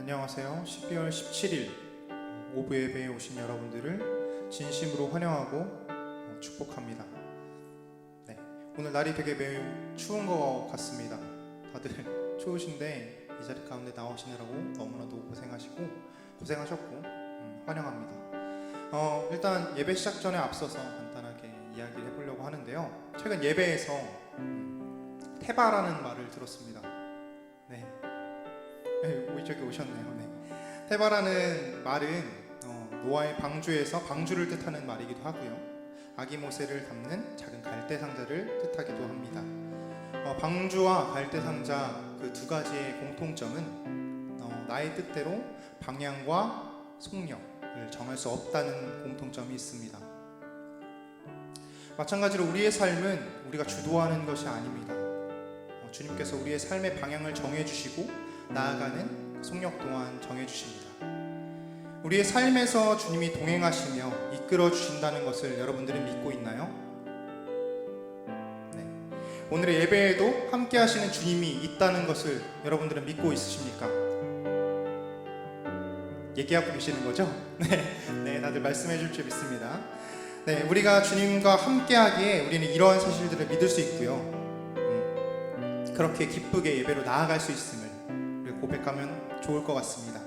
안녕하세요. 12월 17일 오브 예배에 오신 여러분들을 진심으로 환영하고 축복합니다. 네, 오늘 날이 되게 매우 추운 것 같습니다. 다들 추우신데 이 자리 가운데 나오시느라고 너무나도 고생하셨고 환영합니다. 일단 예배 시작 전에 앞서서 간단하게 이야기를 해보려고 하는데요. 최근 예배에서 테바라는 말을 들었습니다. 네, 저기 오셨네요. 네. 테바라는 말은 노아의 방주에서 방주를 뜻하는 말이기도 하고요, 아기 모세를 담는 작은 갈대 상자를 뜻하기도 합니다. 방주와 갈대 상자 그 두 가지의 공통점은 나의 뜻대로 방향과 속력을 정할 수 없다는 공통점이 있습니다. 마찬가지로 우리의 삶은 우리가 주도하는 것이 아닙니다. 주님께서 우리의 삶의 방향을 정해주시고 나아가는 속력 또한 정해주십니다. 우리의 삶에서 주님이 동행하시며 이끌어 주신다는 것을 여러분들은 믿고 있나요? 네. 오늘의 예배에도 함께 하시는 주님이 있다는 것을 여러분들은 믿고 있으십니까? 얘기하고 계시는 거죠? 네, 다들 말씀해 줄 줄 믿습니다. 네, 우리가 주님과 함께 하기에 우리는 이러한 사실들을 믿을 수 있고요, 그렇게 기쁘게 예배로 나아갈 수 있음을 고백하면 좋을 것 같습니다.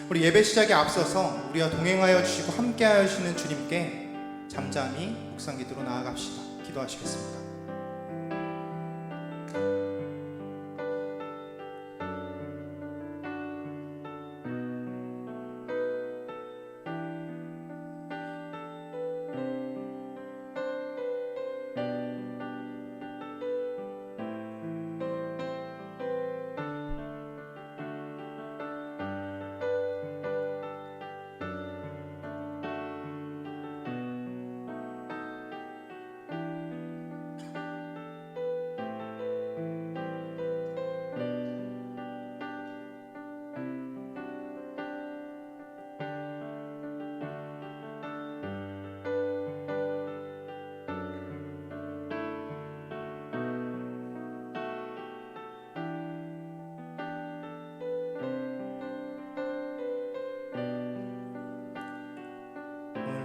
우리 예배 시작에 앞서서 우리와 동행하여 주시고 함께 하시는 주님께 잠잠히 묵상 기도로 나아갑시다. 기도하시겠습니다.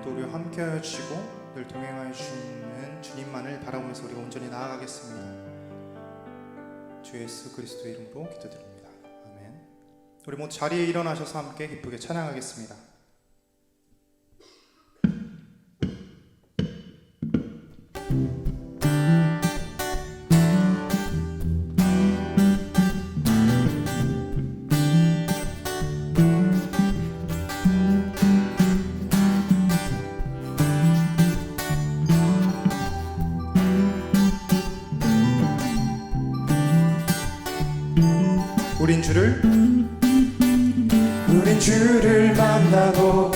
우리와 함께하여 주시고 늘 동행하여 주시는 주님만을 바라보면서 우리가 온전히 나아가겠습니다. 주 예수 그리스도의 이름으로 기도드립니다. 아멘. 우리 모두 자리에 일어나셔서 함께 기쁘게 찬양하겠습니다. 우린 주를 만나고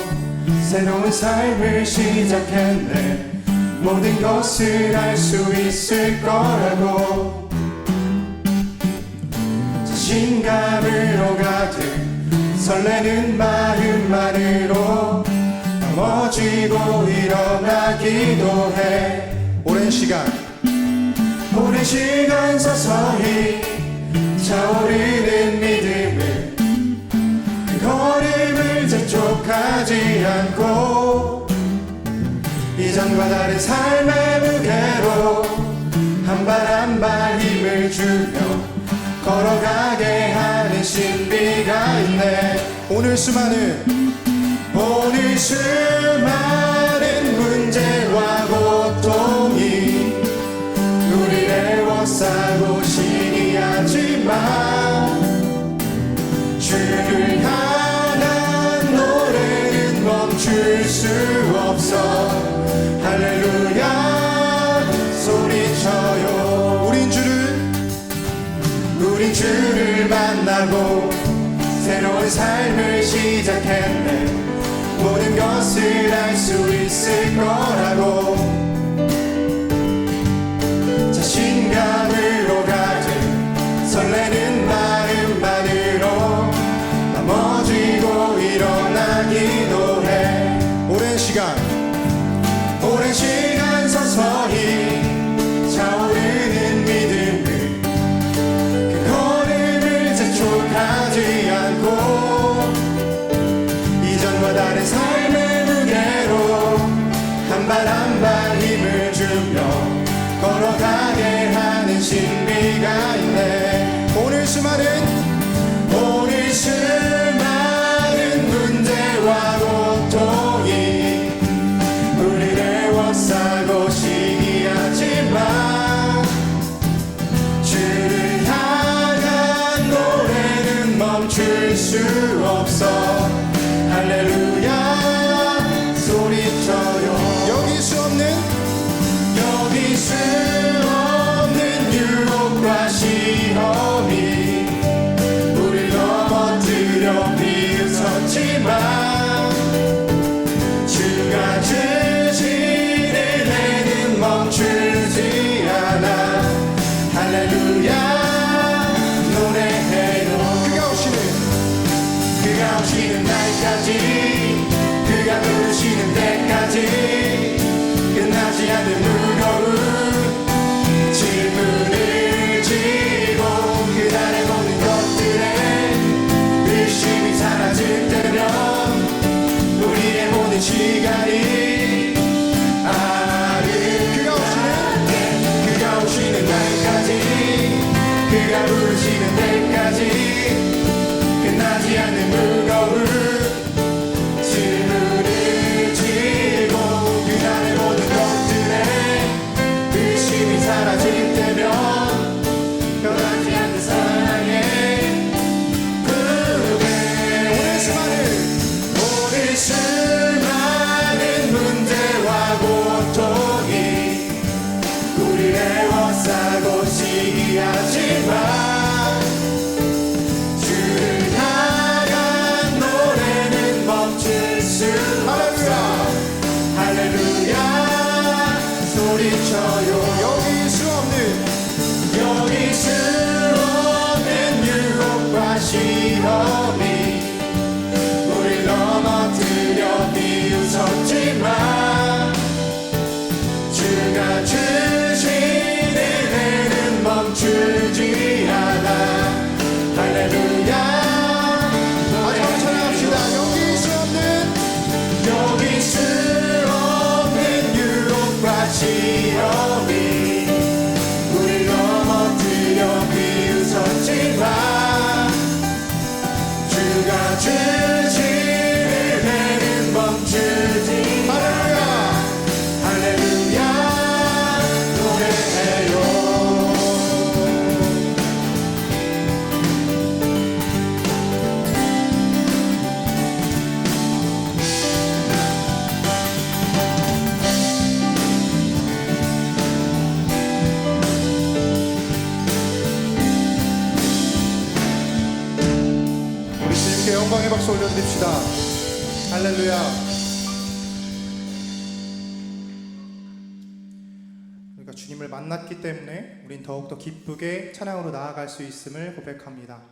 새로운 삶을 시작했네. 모든 것을 알 수 있을 거라고 자신감으로 가득 설레는 마음만으로 넘어지고 일어나기도 해. 오랜 시간 서서히 차오르는 믿음을 그 걸음을 재촉하지 않고 이전과 다른 삶의 무게로 한 발 한 발 힘을 주며 걸어가게 하는 신비가 있네. 오늘 수많은 문제와 고통이 우리를 애워싸고 하지만 주를 향한 노래는 멈출 수 없어. 할렐루야 소리쳐요. 우린 주를 만나고 새로운 삶을 시작했네. 모든 것을 알 수 있을 거라고 자신감으로 가득 설레는 마음만으로 넘어지고 일어나기도 해. 오랜 시간 서서히 차오르는 믿음을 그 걸음을 재촉하지 않고 나게 하는 신비가 있네. 오늘 수많은 문제와 고통이 우리를 애워싸고 시기하지만 주를 향한 노래는 멈출 수 없어. 할렐루야 소리쳐요. 여기 수 없는 유혹과 시험이 우릴 넘어뜨려 비웃었지만 주가 주신 은혜는 멈추지 않아. 할렐루야 노래해요. 그가 오시는 날까지, 그가 부르시는 때까지 끝나지 않는 무거운 짐을 지고 그날의 모든 것들에 의심이 사라질 때면 우리의 모든 시간이 아름답게 그가 오시는 날까지, 그가 부르시는 때까지 끝나지 않는 무거운 짐을 지고 그날의 모든 것들에 의심이 사라질 때면 변하지 않는 사랑의 부르게. 오늘 수많은 문제와 고통이 우리를 애워싸고 시기하지만 주를 향한 노래는 멈출 수 없어. 할렐루야 소리쳐요. 여기 수 없는 유혹과 시험이 우릴 넘어뜨려 비웃었지만 주가 주신 은혜는 멈추지 않아. 할렐루야 마지막 찬양합시다. 여기 수 없는 유혹과 시험이 우릴 넘어뜨려 비웃었지만 주가 주신 은혜는 멈추지 않아. 할렐루야 노래해요. 우리 주님께 영광의 박수 올려드립시다. 할렐루야. 우리가 주님을 만났기 때문에 우린 더욱더 기쁘게 찬양으로 나아갈 수 있음을 고백합니다.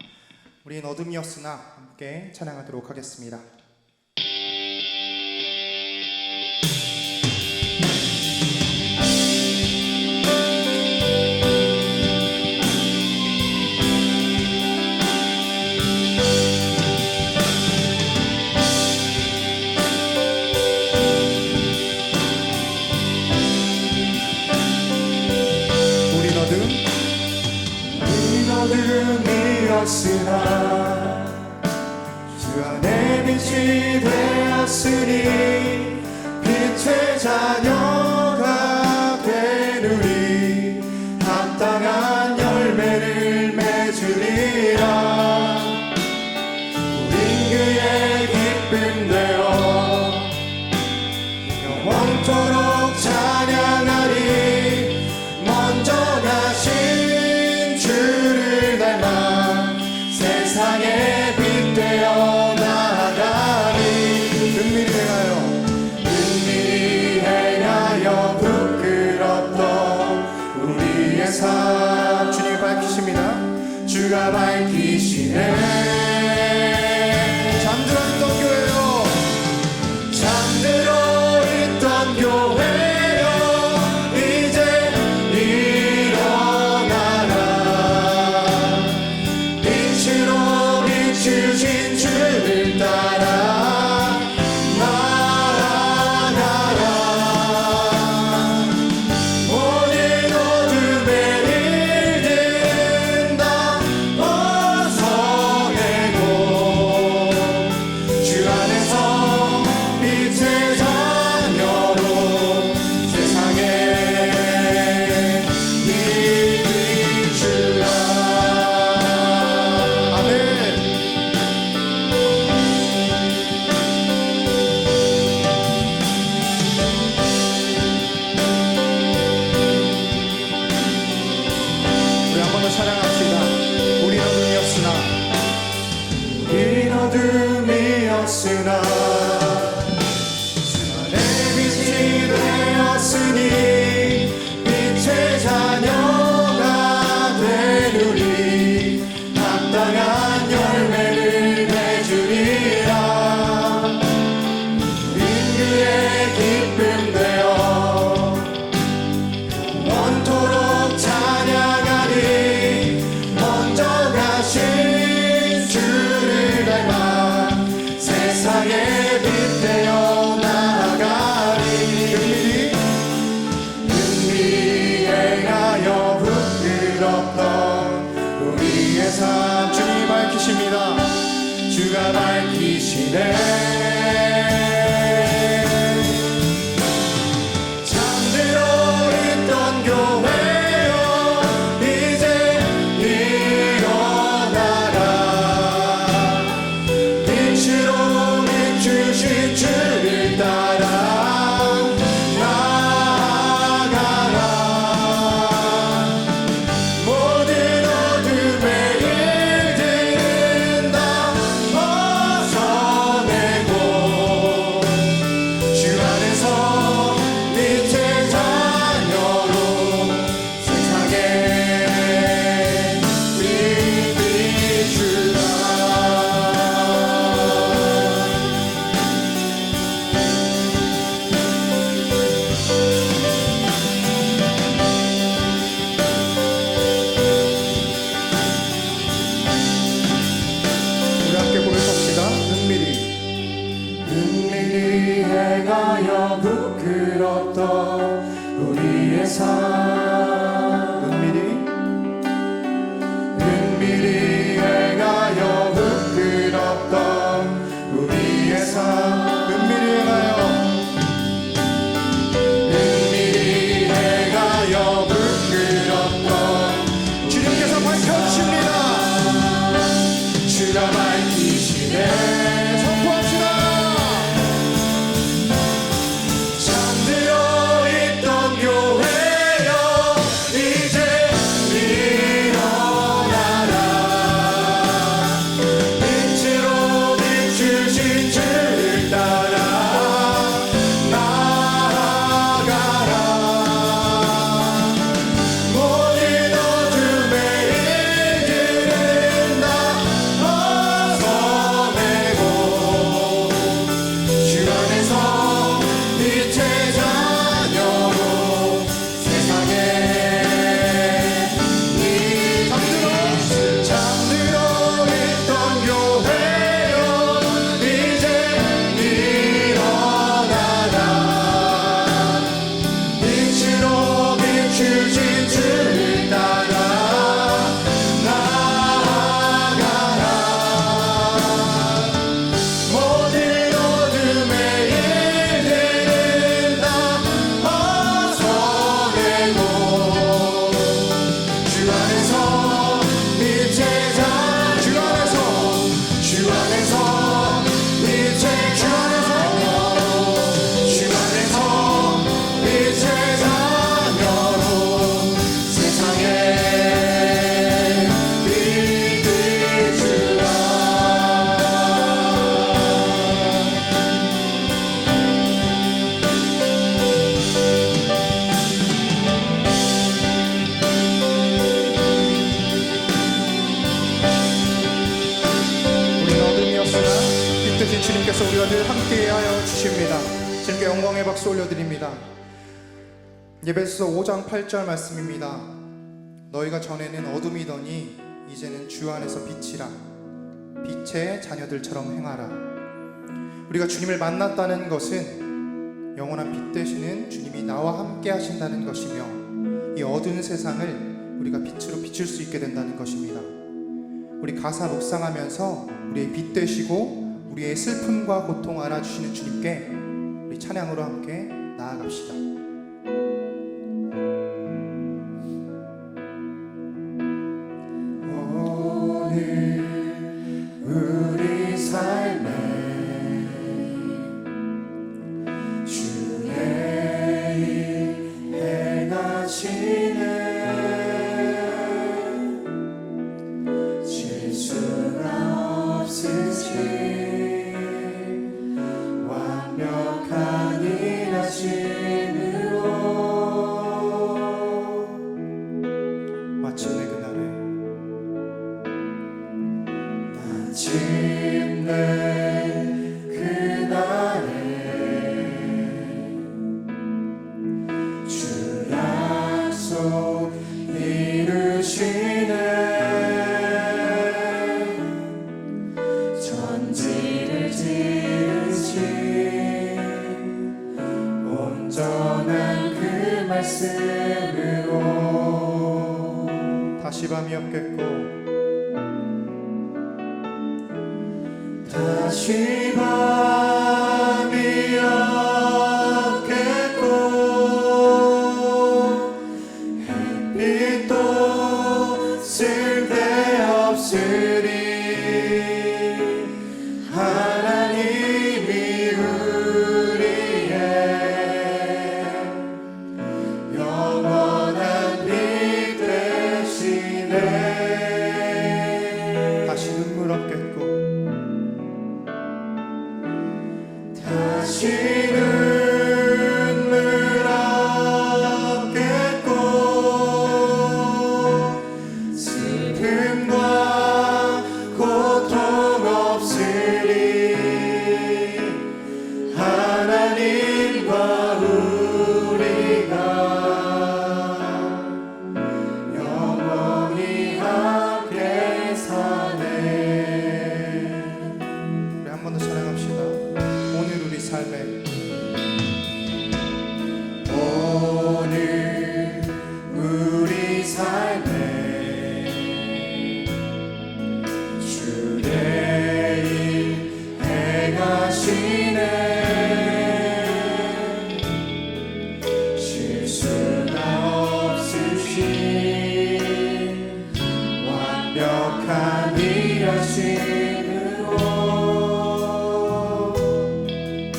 우린 어둠이었으나 함께 찬양하도록 하겠습니다. 어둠이었으나 주 안에 빛이 되었으니 빛의 자녀가 되누리. 합당한 열매를 맺으리라. 우린 그의 기쁨 되어 영원토록 찬양하리. 먼저 가신 주를 닮아 세상의 빛 되어 나아가리. 은밀히 행하여 부끄럽던 우리의 삶 주님이 밝히십니다. 주가 밝히시네. 잠들어 있던 교회요, 잠들어 있던 교회여 이제 일어나라. 빛으로 비추신 주를 따라 나아가라. 모든 어둠을 한번 더 찬양합시다. 우린 어둠이었으나 우린 어둠이었으나 주안의 빛이 되었으니 빛의 자녀가 된 우리 합당한 열매를 맺으리라. 우린 그의 기쁨 되어 원토록 찬양하리. 먼저 가신 주를 닮아 세상에 빛되어 나아가리. 은밀히 행하여 부끄럽던 우리의 삶 주님이 밝히십니다. 주가 밝히시네. 잠들어 있던 교회여 이제 일어나라. 빛으로 비추신 주를 따라 나아가라. 모든 어둠의 일들은 다 벗어내고 주 안에서 빛의 자녀로 세상에 빛 비추라. 우리 함께 고백합시다. 은밀히 행하여 부끄럽던 우리의 삶. 은밀히 행하여 부끄럽던 우리의 삶. 은밀히 행하여 부끄럽던 주님께서 밝혀주십니다. 주가 밝히시네. 선포합시다. 잠들어 있던 교회여 이제 일어나라. 빛으로 비추신 주를 따라 나아가라. 모든 어둠의 일들은 다 벗어내고 주 안에서 빛의 자녀로 세상에 잠들어 있던 교회여 이제 일어나라. 빛으로 비추신 주를 따라 나아가라. 모든 어둠의 일들은 다 벗어내고 주 안에서 빛의 자녀. 주 안에서 빛의 자녀로 주 안에서 빛의 자녀로 세상에 빛 비추라. 우린 어둠이었으나 빛 되신 주님께서 우리와 늘 함께하여 주십니다. 주님께 영광의 박수 올려드립니다. 예배서 5장 8절 말씀입니다. 너희가 전에는 어둠이더니 이제는 주 안에서 빛이라. 빛의 자녀들처럼 행하라. 우리가 주님을 만났다는 것은 영원한 빛 되시는 주님이 나와 함께 하신다는 것이며 이 어두운 세상을 우리가 빛으로 비출 수 있게 된다는 것입니다. 우리 가사 묵상하면서 우리의 빛 되시고 우리의 슬픔과 고통 알아주시는 주님께 우리 찬양으로 함께 나아갑시다. 오늘 우리 삶에 주의 일 행하시네. 마침내 그날에 주 약속 이루시네. 전지를 지으신 온전한 그 말씀으로 다시 밤이 없겠고 다시 밤이 없겠고 햇빛도 쓸데없으리. 하나님이 우리의 영원한 빛 되시네. 다시 눈물 없겠고 다시 눈물 없겠고 슬픔과 고통 없으리. 하나님과 우리가 영원히 함께 사네. 우리 한 번 더 찬양합시다. 오늘 우리 삶에 오늘 우리 삶에 주의 일 행하시네. 실수가 없으신 완벽한 일하심으로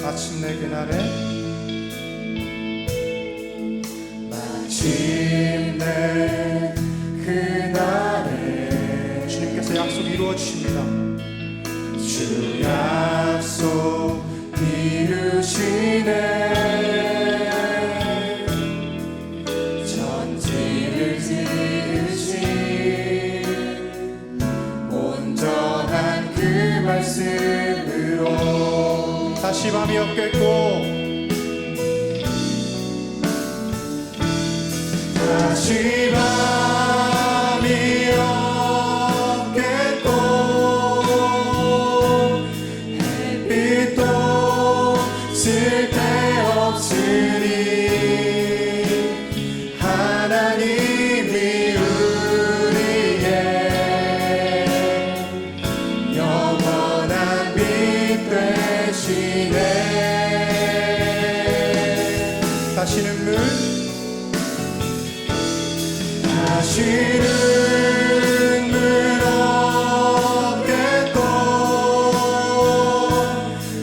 마침내 그날에 마침내 그날에 주님께서 약속 이루어 주십니다. 주 약속 이루시네. 전지를 지으신 온전한 그 말씀으로 다시 밤이 없겠고 다시 밤이 없겠고 햇빛도 쓸데없으리. 하나님이 우리의 영원한 빛 되시네. 다시 눈물 다시 눈물 없겠고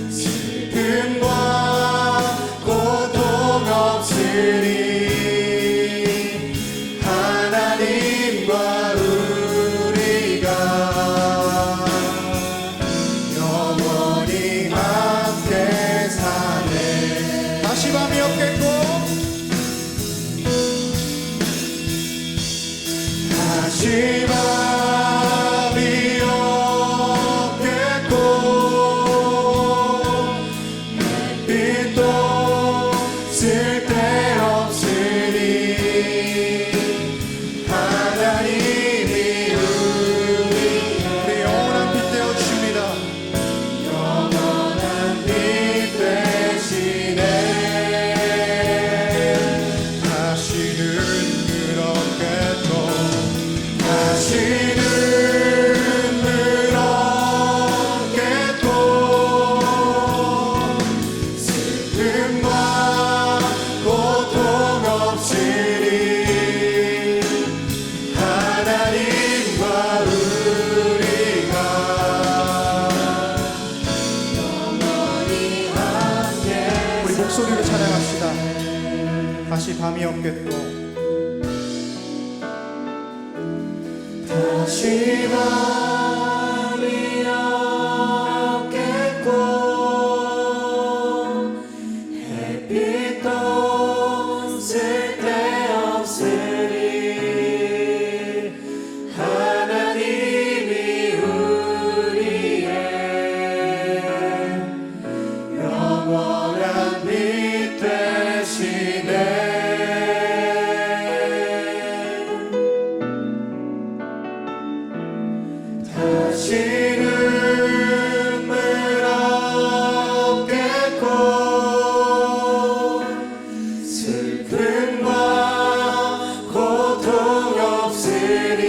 슬픔과 고통 없으리. 하나님과 우리가 영원히 함께 사네. 다시 밤이 없겠고 다시 밤이 없겠고 햇빛도 쓸데없으리. 하나님이 우리 영원한 빛 되어 주십니다. 영원한 빛 되시네. 다시 눈물 없겠고 다시 눈물 없겠고 슬픔과 고통 없으리. 하나님과 우리가 영원히 함께 우리 목소리로 찬양합시다. 다시 밤이 없겠고 다시 밤이 없겠고 햇빛도 쓸데없으리. 하나님이 우리의 눈물 없겠고 슬픔과 고통 없으리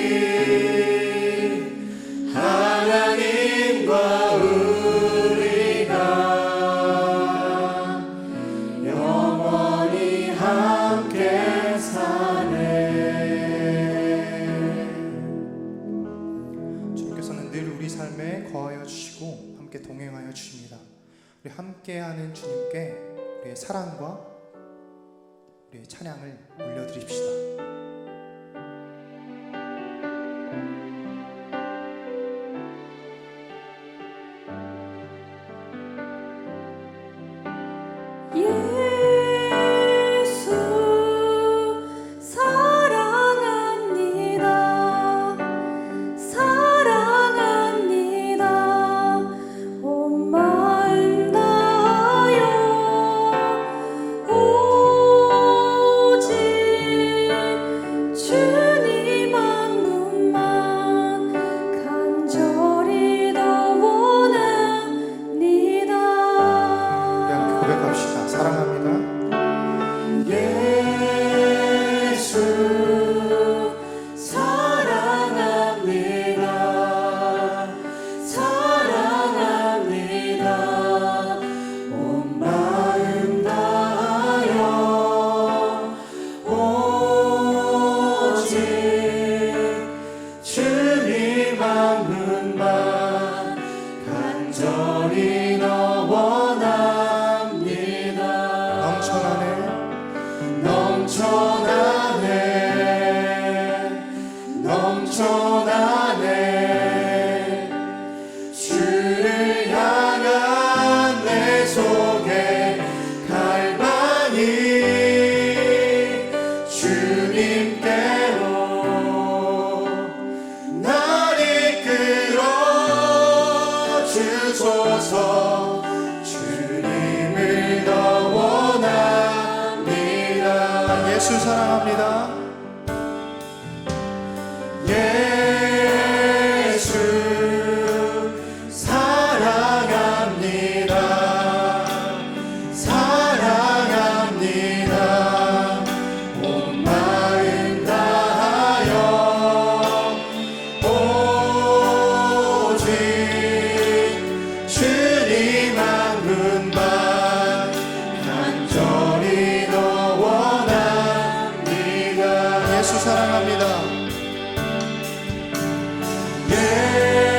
하나님과 우리가 영원히 함께 사네. 주님께서는 늘 우리 삶에 거하여 주시고 함께 동행하여 주십니다. 우리 함께하는 주님께 우리의 사랑과 우리의 찬양을 올려드립시다. 예수 사랑합니다. 사랑합니다. 온 마음 다하여 오직 주님 한 분만 간절히 더 원합니다. 우리 함께 고백합시다. 사랑합니다. 예수 사랑합니다. 사랑합니다. 온 마음 다하여 오직 주님 한 분만 간절히 너 원합니다. 넘쳐나네 넘쳐나네 주를 향한 내 속에 갈망이 주님께로 날 이끌어 주소서. 주님을 더 원합니다. 예수 사랑합니다. 예수 사랑합니다. 사랑합니다. 온 마음 다하여 오직 주님 한 분만 간절히 더 원합니다. 예수 사랑합니다. 예수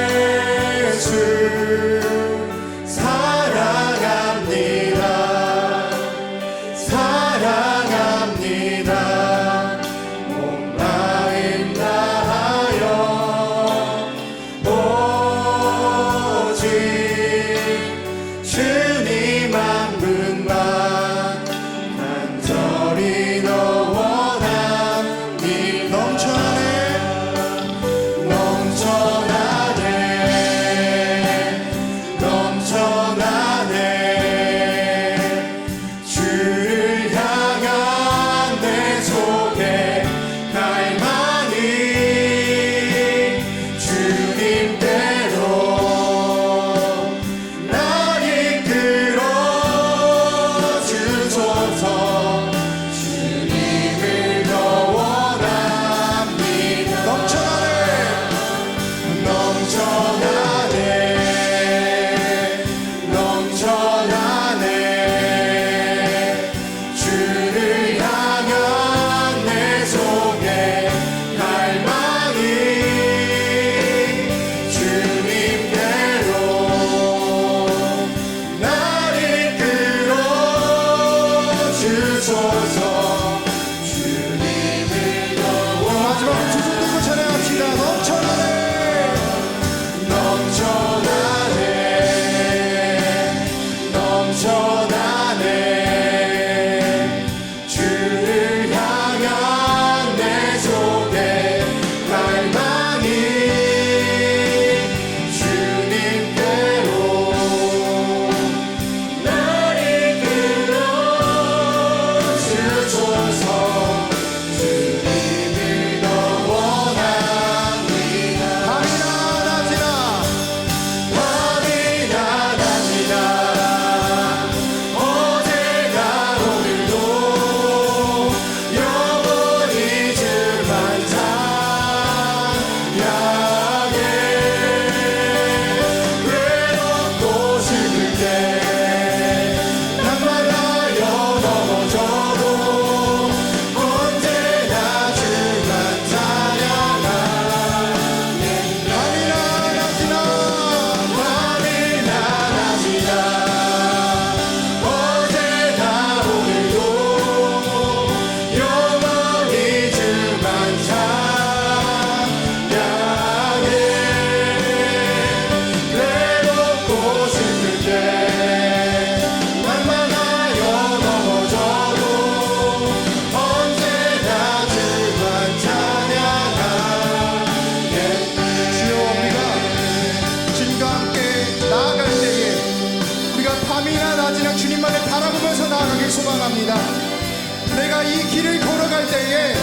내가 이 길을 걸어갈 때에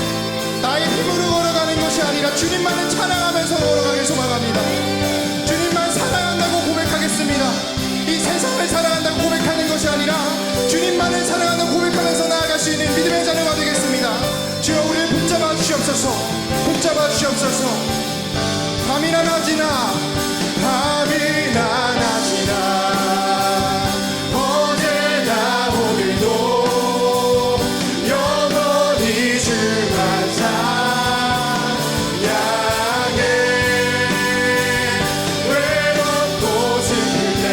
나의 힘으로 걸어가는 것이 아니라 주님만을 찬양하면서 걸어가길 소망합니다. 주님만 사랑한다고 고백하겠습니다. 이 세상을 사랑한다고 고백하는 것이 아니라 주님만을 사랑한다고 고백하면서 나아갈 수 있는 믿음의 자녀가 되겠습니다. 주여 우리를 붙잡아 주시옵소서. 붙잡아 주시옵소서. 밤이나 낮이나 밤이나 낮이나 어제나 오늘도 영원히 주만 사랑해. 외롭고 슬플 때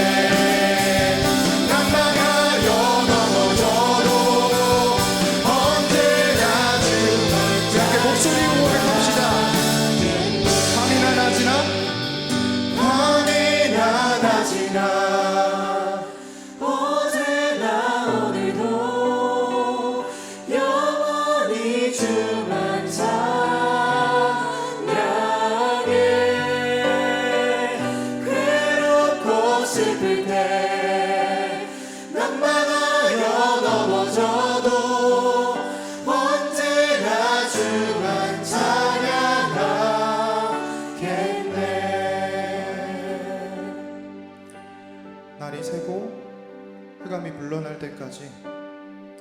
난망하여 넘어져도 언제나 주만 이렇게 목소리 고백합시다. 밤이나 낮이나 밤이나 낮이나 어제나 오늘도 영원히 주만 사랑해. 괴롭고 슬플 때 난망하여 넘어져도 언제나 주만 찬양하겠네. 날이 새고 흑암이 물러날 때까지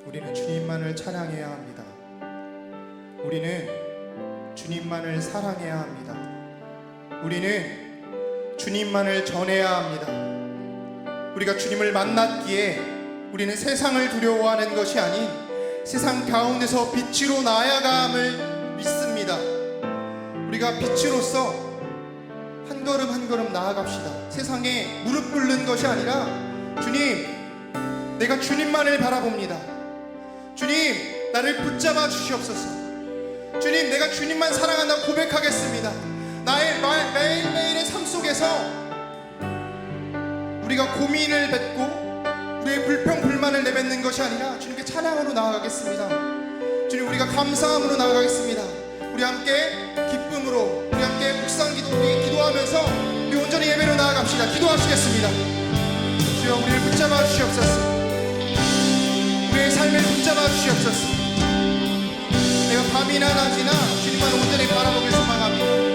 우리는 주님만을 찬양해야 합니다. 우리는 주님만을 사랑해야 합니다. 우리는 주님만을 전해야 합니다. 우리가 주님을 만났기에 우리는 세상을 두려워하는 것이 아닌 세상 가운데서 빛으로 나아감을 믿습니다. 우리가 빛으로서 한 걸음 한 걸음 나아갑시다. 세상에 무릎 꿇는 것이 아니라 주님, 내가 주님만을 바라봅니다. 주님, 나를 붙잡아 주시옵소서. 주님, 내가 주님만 사랑한다고 고백하겠습니다. 나의 매일매일의 삶 속에서 우리가 고민을 뱉고 우리의 불평 불만을 내뱉는 것이 아니라 주님께 찬양으로 나아가겠습니다. 주님, 우리가 감사함으로 나아가겠습니다. 우리 함께 기쁨으로, 우리 함께 묵상 기도, 우리 기도하면서 우리 온전히 예배로 나아갑시다. 기도하시겠습니다. 주여, 우리를 붙잡아 주시옵소서. 우리의 삶을 붙잡아 주시옵소서. 내가 밤이나 낮이나 주님만 온전히 바라보길 소망합니다.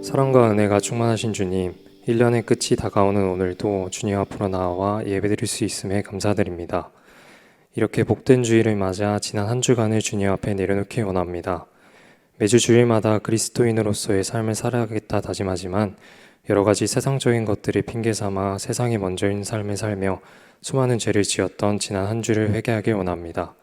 사랑과 은혜가 충만하신 주님, 1년의 끝이 다가오는 오늘도 주님 앞으로 나와 예배드릴 수 있음에 감사드립니다. 이렇게 복된 주일을 맞아 지난 한 주간을 주님 앞에 내려놓기 원합니다. 매주 주일마다 그리스도인으로서의 삶을 살아가겠다 다짐하지만 여러 가지 세상적인 것들을 핑계 삼아 세상이 먼저인 삶을 살며 수많은 죄를 지었던 지난 한 주를 회개하길 원합니다.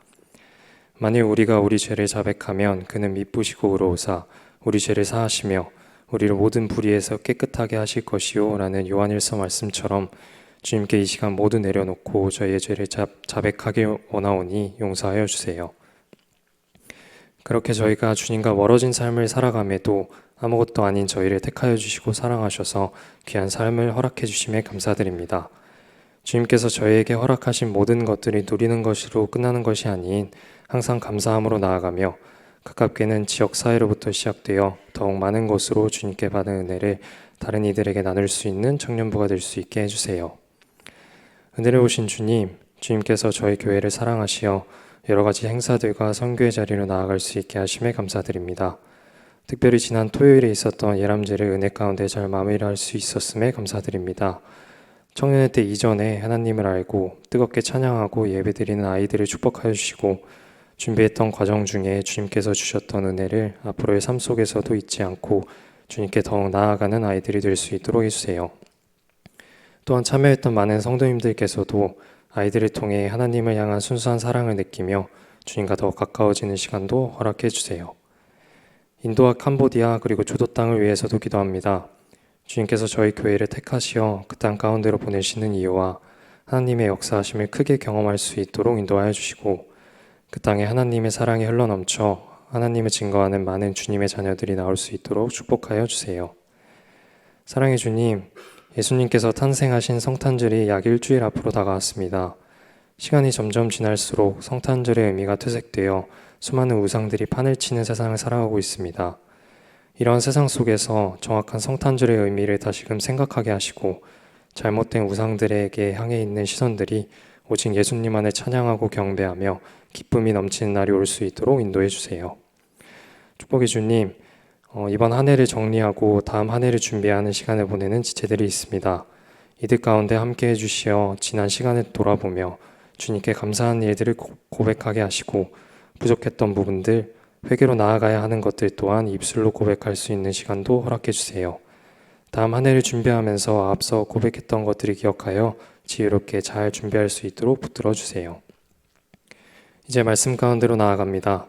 만일 우리가 우리 죄를 자백하면 그는 미쁘시고 의로우사 우리 죄를 사하시며 우리를 모든 불의에서 깨끗하게 하실 것이요 라는 요한일서 말씀처럼 주님께 이 시간 모두 내려놓고 저희의 죄를 자백하길 원하오니 용서하여 주세요. 그렇게 저희가 주님과 멀어진 삶을 살아감에도 아무것도 아닌 저희를 택하여 주시고 사랑하셔서 귀한 삶을 허락해 주심에 감사드립니다. 주님께서 저희에게 허락하신 모든 것들이 누리는 것으로 끝나는 것이 아닌 항상 감사함으로 나아가며 가깝게는 지역 사회로부터 시작되어 더욱 많은 곳으로 주님께 받은 은혜를 다른 이들에게 나눌 수 있는 청년부가 될 수 있게 해주세요. 은혜를 오신 주님, 주님께서 저희 교회를 사랑하시어 여러 가지 행사들과 선교의 자리로 나아갈 수 있게 하심에 감사드립니다. 특별히 지난 토요일에 있었던 예람제를 은혜 가운데 잘 마무리할 수 있었음에 감사드립니다. 청년의 때 이전에 하나님을 알고 뜨겁게 찬양하고 예배드리는 아이들을 축복하여 주시고 준비했던 과정 중에 주님께서 주셨던 은혜를 앞으로의 삶 속에서도 잊지 않고 주님께 더욱 나아가는 아이들이 될 수 있도록 해주세요. 또한 참여했던 많은 성도님들께서도 아이들을 통해 하나님을 향한 순수한 사랑을 느끼며 주님과 더 가까워지는 시간도 허락해 주세요. 인도와 캄보디아 그리고 조도 땅을 위해서도 기도합니다. 주님께서 저희 교회를 택하시어 그 땅 가운데로 보내시는 이유와 하나님의 역사하심을 크게 경험할 수 있도록 인도하여 주시고 그 땅에 하나님의 사랑이 흘러넘쳐 하나님을 증거하는 많은 주님의 자녀들이 나올 수 있도록 축복하여 주세요. 사랑의 주님, 예수님께서 탄생하신 성탄절이 약 일주일 앞으로 다가왔습니다. 시간이 점점 지날수록 성탄절의 의미가 퇴색되어 수많은 우상들이 판을 치는 세상을 살아가고 있습니다. 이런 세상 속에서 정확한 성탄절의 의미를 다시금 생각하게 하시고 잘못된 우상들에게 향해 있는 시선들이 오직 예수님만을 찬양하고 경배하며 기쁨이 넘치는 날이 올 수 있도록 인도해 주세요. 축복의 주님, 이번 한 해를 정리하고 다음 한 해를 준비하는 시간을 보내는 지체들이 있습니다. 이들 가운데 함께 해주시어 지난 시간을 돌아보며 주님께 감사한 일들을 고백하게 하시고 부족했던 부분들, 회개로 나아가야 하는 것들 또한 입술로 고백할 수 있는 시간도 허락해 주세요. 다음 한 해를 준비하면서 앞서 고백했던 것들을 기억하여 지혜롭게 잘 준비할 수 있도록 붙들어 주세요. 이제 말씀 가운데로 나아갑니다.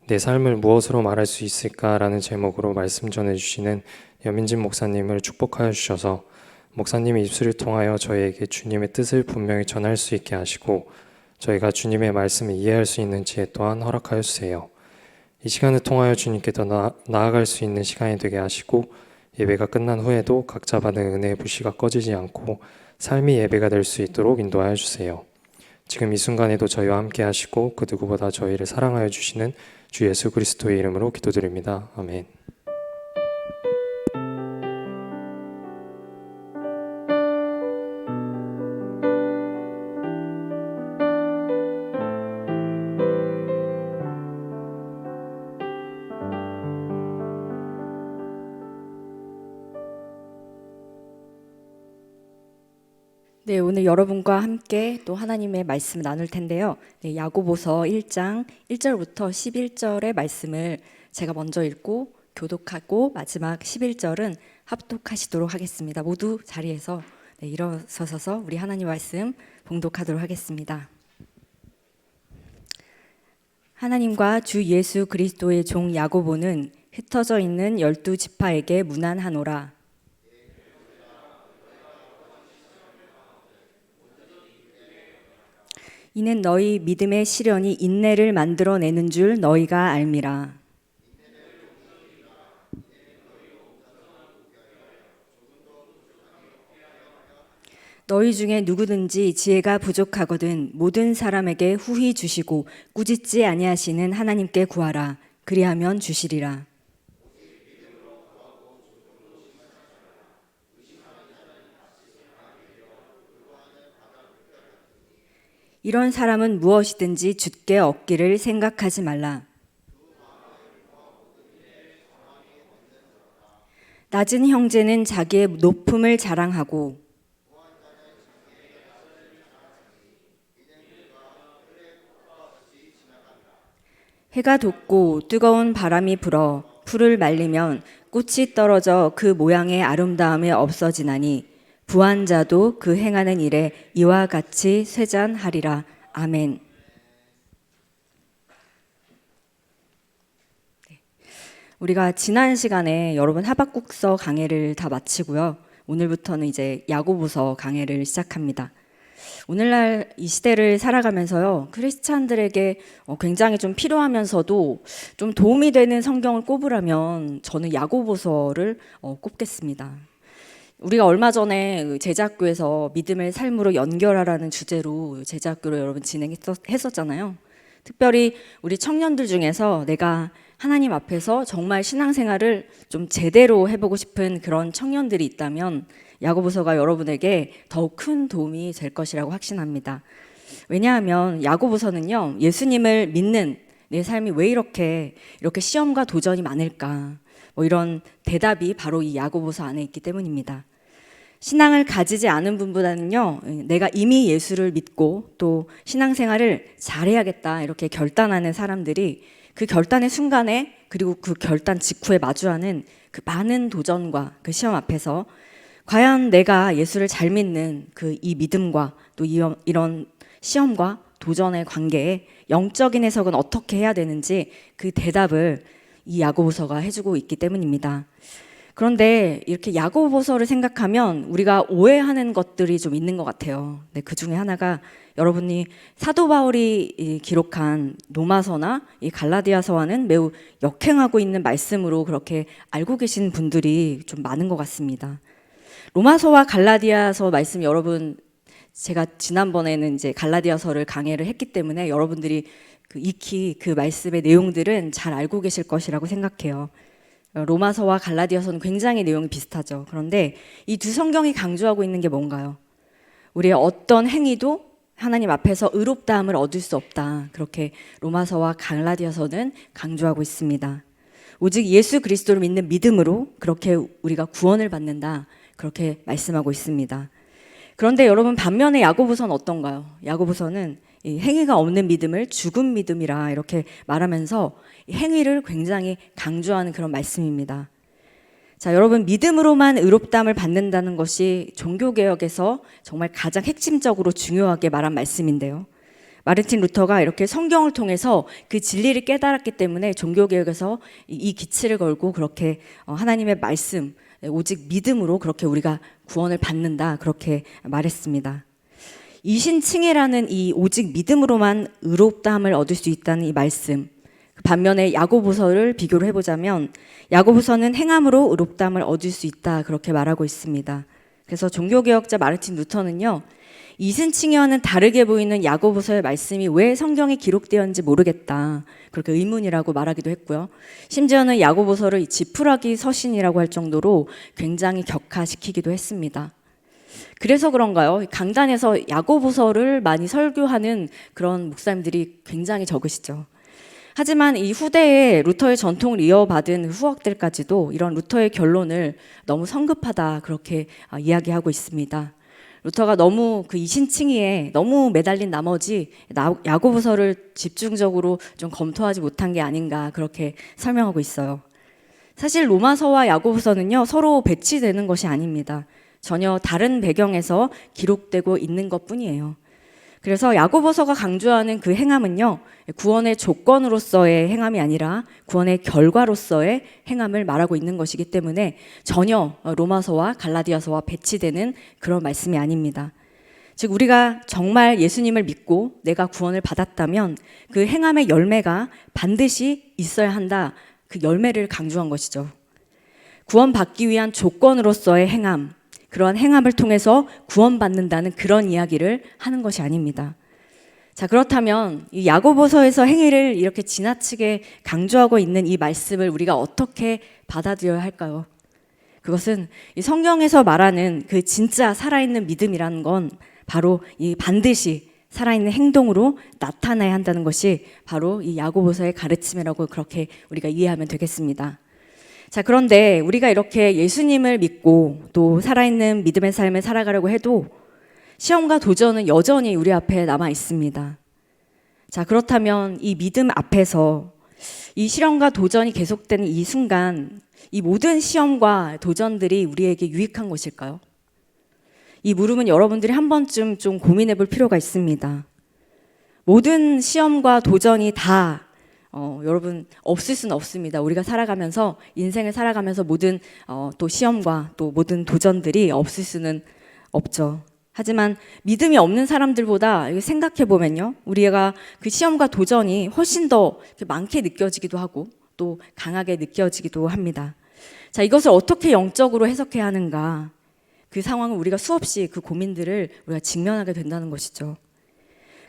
내 삶을 무엇으로 말할 수 있을까라는 제목으로 말씀 전해주시는 여민진 목사님을 축복하여 주셔서 목사님의 입술을 통하여 저희에게 주님의 뜻을 분명히 전할 수 있게 하시고 저희가 주님의 말씀을 이해할 수 있는 지혜 또한 허락하여 주세요. 이 시간을 통하여 주님께 더 나아갈 수 있는 시간이 되게 하시고 예배가 끝난 후에도 각자 받은 은혜의 불씨가 꺼지지 않고 삶이 예배가 될 수 있도록 인도하여 주세요. 지금 이 순간에도 저희와 함께 하시고 그 누구보다 저희를 사랑하여 주시는 주 예수 그리스도의 이름으로 기도드립니다. 아멘. 네, 오늘 여러분과 함께 또 하나님의 말씀을 나눌 텐데요. 네, 야고보서 1장 1절부터 11절의 말씀을 제가 먼저 읽고 교독하고 마지막 11절은 합독하시도록 하겠습니다. 모두 자리에서 일어서서 우리 하나님 말씀 봉독하도록 하겠습니다. 하나님과 주 예수 그리스도의 종 야고보는 흩어져 있는 12지파에게 문안하노라. 이는 너희 믿음의 시련이 인내를 만들어내는 줄 너희가 알미라. 너희 중에 누구든지 지혜가 부족하거든 모든 사람에게 후히 주시고 꾸짖지 아니하시는 하나님께 구하라. 그리하면 주시리라. 이런 사람은 무엇이든지 주께 얻기를 생각하지 말라. 낮은 형제는 자기의 높음을 자랑하고 해가 돋고 뜨거운 바람이 불어 풀을 말리면 꽃이 떨어져 그 모양의 아름다움이 없어지나니 부한 자도 그 행하는 일에 이와 같이 쇠잔하리라. 아멘. 우리가 지난 시간에 여러분 하박국서 강해를 다 마치고요. 오늘부터는 이제 야고보서 강해를 시작합니다. 오늘날 이 시대를 살아가면서요, 크리스찬들에게 굉장히 좀 필요하면서도 좀 도움이 되는 성경을 꼽으라면 저는 야고보서를 꼽겠습니다. 우리가 얼마 전에 제자학교에서 믿음을 삶으로 연결하라는 주제로 제자학교를 여러분 진행했었잖아요. 특별히 우리 청년들 중에서 내가 하나님 앞에서 정말 신앙생활을 좀 제대로 해보고 싶은 그런 청년들이 있다면 야고보서가 여러분에게 더욱 큰 도움이 될 것이라고 확신합니다. 왜냐하면 야고보서는요, 예수님을 믿는 내 삶이 왜 이렇게 시험과 도전이 많을까, 뭐 이런 대답이 바로 이 야고보서 안에 있기 때문입니다. 신앙을 가지지 않은 분보다는요, 내가 이미 예수를 믿고 또 신앙생활을 잘해야겠다 이렇게 결단하는 사람들이 그 결단의 순간에, 그리고 그 결단 직후에 마주하는 그 많은 도전과 그 시험 앞에서 과연 내가 예수를 잘 믿는 그 이 믿음과 또 이런 시험과 도전의 관계에 영적인 해석은 어떻게 해야 되는지 그 대답을 이 야고보서가 해주고 있기 때문입니다. 그런데 이렇게 야고보서를 생각하면 우리가 오해하는 것들이 좀 있는 것 같아요. 네, 그 중에 하나가 여러분이 사도 바울이 기록한 로마서나 이 갈라디아서와는 매우 역행하고 있는 말씀으로 그렇게 알고 계신 분들이 좀 많은 것 같습니다. 로마서와 갈라디아서 말씀 여러분, 제가 지난번에는 이제 갈라디아서를 강해를 했기 때문에 여러분들이 익히 그 말씀의 내용들은 잘 알고 계실 것이라고 생각해요. 로마서와 갈라디아서는 굉장히 내용이 비슷하죠. 그런데 이 두 성경이 강조하고 있는 게 뭔가요? 우리의 어떤 행위도 하나님 앞에서 의롭다함을 얻을 수 없다. 그렇게 로마서와 갈라디아서는 강조하고 있습니다. 오직 예수 그리스도를 믿는 믿음으로 그렇게 우리가 구원을 받는다. 그렇게 말씀하고 있습니다. 그런데 여러분, 반면에 야고보서는 어떤가요? 야고보서는 이 행위가 없는 믿음을 죽은 믿음이라 이렇게 말하면서 행위를 굉장히 강조하는 그런 말씀입니다. 자, 여러분, 믿음으로만 의롭다함을 받는다는 것이 종교개혁에서 정말 가장 핵심적으로 중요하게 말한 말씀인데요. 마르틴 루터가 이렇게 성경을 통해서 그 진리를 깨달았기 때문에 종교개혁에서 이 기치를 걸고 그렇게 하나님의 말씀, 오직 믿음으로 그렇게 우리가 구원을 받는다, 그렇게 말했습니다. 이신칭의라는 이 오직 믿음으로만 의롭다함을 얻을 수 있다는 이 말씀, 반면에 야고보서를 비교를 해보자면 야고보서는 행함으로 의롭다함을 얻을 수 있다, 그렇게 말하고 있습니다. 그래서 종교개혁자 마르틴 루터는요, 이신칭의와는 다르게 보이는 야고보서의 말씀이 왜 성경에 기록되었는지 모르겠다, 그렇게 의문이라고 말하기도 했고요. 심지어는 야고보서를 지푸라기 서신이라고 할 정도로 굉장히 격하시키기도 했습니다. 그래서 그런가요? 강단에서 야고보서를 많이 설교하는 그런 목사님들이 굉장히 적으시죠. 하지만 이 후대에 루터의 전통을 이어받은 후학들까지도 이런 루터의 결론을 너무 성급하다, 그렇게 이야기하고 있습니다. 루터가 너무 그 이신칭의에 너무 매달린 나머지 야고보서를 집중적으로 좀 검토하지 못한 게 아닌가, 그렇게 설명하고 있어요. 사실 로마서와 야고보서는요, 서로 배치되는 것이 아닙니다. 전혀 다른 배경에서 기록되고 있는 것뿐이에요. 그래서 야고보서가 강조하는 그 행함은요, 구원의 조건으로서의 행함이 아니라 구원의 결과로서의 행함을 말하고 있는 것이기 때문에 전혀 로마서와 갈라디아서와 배치되는 그런 말씀이 아닙니다. 즉, 우리가 정말 예수님을 믿고 내가 구원을 받았다면 그 행함의 열매가 반드시 있어야 한다, 그 열매를 강조한 것이죠. 구원받기 위한 조건으로서의 행함, 그러한 행함을 통해서 구원받는다는 그런 이야기를 하는 것이 아닙니다. 자, 그렇다면 이 야고보서에서 행위를 이렇게 지나치게 강조하고 있는 이 말씀을 우리가 어떻게 받아들여야 할까요? 그것은 이 성경에서 말하는 그 진짜 살아있는 믿음이라는 건 바로 이 반드시 살아있는 행동으로 나타나야 한다는 것이 바로 이 야고보서의 가르침이라고 그렇게 우리가 이해하면 되겠습니다. 자, 그런데 우리가 이렇게 예수님을 믿고 또 살아있는 믿음의 삶을 살아가려고 해도 시험과 도전은 여전히 우리 앞에 남아 있습니다. 자, 그렇다면 이 믿음 앞에서 이 시험과 도전이 계속되는 이 순간, 이 모든 시험과 도전들이 우리에게 유익한 것일까요? 이 물음은 여러분들이 한 번쯤 좀 고민해 볼 필요가 있습니다. 모든 시험과 도전이 다 여러분 없을 수는 없습니다. 우리가 살아가면서, 인생을 살아가면서 모든 또 시험과 또 모든 도전들이 없을 수는 없죠. 하지만 믿음이 없는 사람들보다 생각해 보면요, 우리가 그 시험과 도전이 훨씬 더 많게 느껴지기도 하고 또 강하게 느껴지기도 합니다. 자, 이것을 어떻게 영적으로 해석해야 하는가, 그 상황을 우리가 수없이 그 고민들을 우리가 직면하게 된다는 것이죠.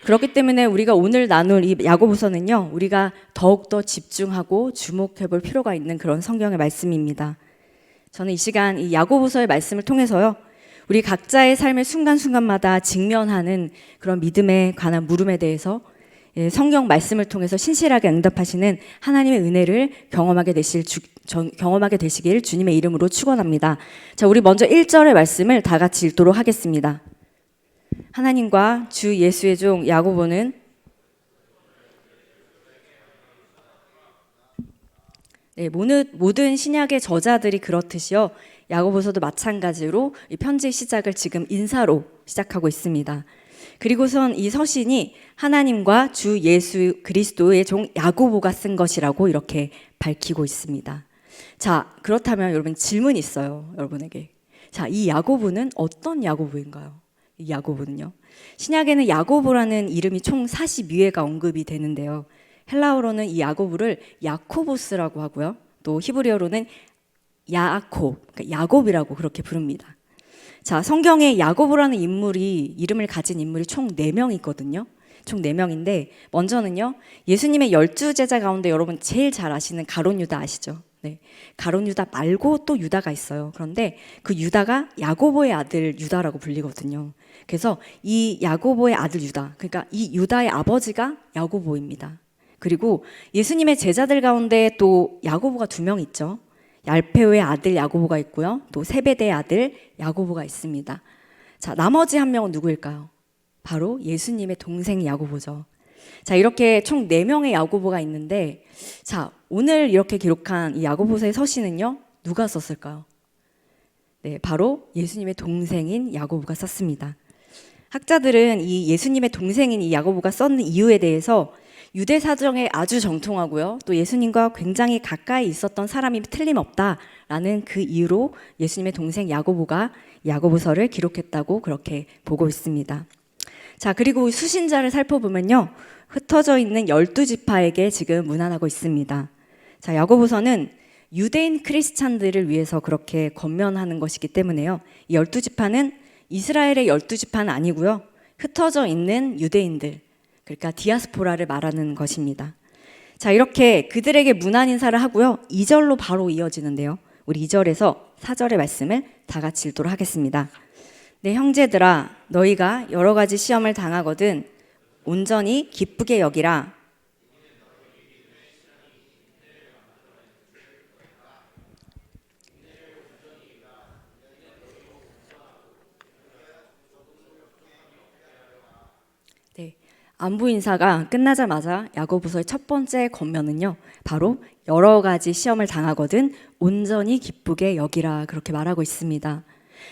그렇기 때문에 우리가 오늘 나눌 이 야고보서는요, 우리가 더욱더 집중하고 주목해 볼 필요가 있는 그런 성경의 말씀입니다. 저는 이 시간 이 야고보서의 말씀을 통해서요, 우리 각자의 삶의 순간순간마다 직면하는 그런 믿음에 관한 물음에 대해서 성경 말씀을 통해서 신실하게 응답하시는 하나님의 은혜를 경험하게 되시길 주님의 이름으로 축원합니다. 자, 우리 먼저 1절의 말씀을 다 같이 읽도록 하겠습니다. 하나님과 주 예수의 종 야고보는 모든 신약의 저자들이 그렇듯이요, 야고보서도 마찬가지로 이 편지의 시작을 지금 인사로 시작하고 있습니다. 그리고선 이 서신이 하나님과 주 예수 그리스도의 종 야고보가 쓴 것이라고 이렇게 밝히고 있습니다. 자, 그렇다면 여러분 질문이 있어요, 여러분에게. 자, 이 야고보는 어떤 야고보인가요? 이 야고보는요, 신약에는 야고보라는 이름이 총 42회가 언급이 되는데요, 헬라어로는 이 야고보를 야코보스라고 하고요, 또 히브리어로는 그러니까 야곱이라고 그렇게 부릅니다. 자, 성경에 야고보라는 이름을 가진 인물이 총 4명 있거든요. 총 4명인데 먼저는요, 예수님의 12제자 가운데 여러분 제일 잘 아시는 가룟 유다 아시죠? 네, 가룟 유다 말고 또 유다가 있어요. 그런데 그 유다가 야고보의 아들 유다라고 불리거든요. 그래서 이 야고보의 아들 유다, 그러니까 이 유다의 아버지가 야고보입니다. 그리고 예수님의 제자들 가운데 또 야고보가 2명 있죠. 얄페오의 아들 야고보가 있고요, 또 세베대의 아들 야고보가 있습니다. 자, 나머지 한 명은 누구일까요? 바로 예수님의 동생 야고보죠. 자, 이렇게 총 4명의 야고보가 있는데, 자, 오늘 이렇게 기록한 이 야고보서의 서신은요, 누가 썼을까요? 네, 바로 예수님의 동생인 야고보가 썼습니다. 학자들은 이 예수님의 동생인 이 야고보가 썼는 이유에 대해서 유대 사정에 아주 정통하고요, 또 예수님과 굉장히 가까이 있었던 사람이 틀림없다라는 그 이유로 예수님의 동생 야고보가 야고보서를 기록했다고 그렇게 보고 있습니다. 자, 그리고 수신자를 살펴보면요, 흩어져 있는 12지파에게 지금 문안하고 있습니다. 자, 야고보서는 유대인 크리스찬들을 위해서 그렇게 권면하는 것이기 때문에요, 이 12지파는 이스라엘의 12지파는 아니고요, 흩어져 있는 유대인들, 그러니까 디아스포라를 말하는 것입니다. 자, 이렇게 그들에게 문안 인사를 하고요, 2절로 바로 이어지는데요, 우리 2절에서 4절의 말씀을 다 같이 읽도록 하겠습니다. 내 형제들아, 너희가 여러 가지 시험을 당하거든 온전히 기쁘게 여기라. 네, 안부 인사가 끝나자마자 야고보서의 첫 번째 권면은요, 바로 여러 가지 시험을 당하거든 온전히 기쁘게 여기라, 그렇게 말하고 있습니다.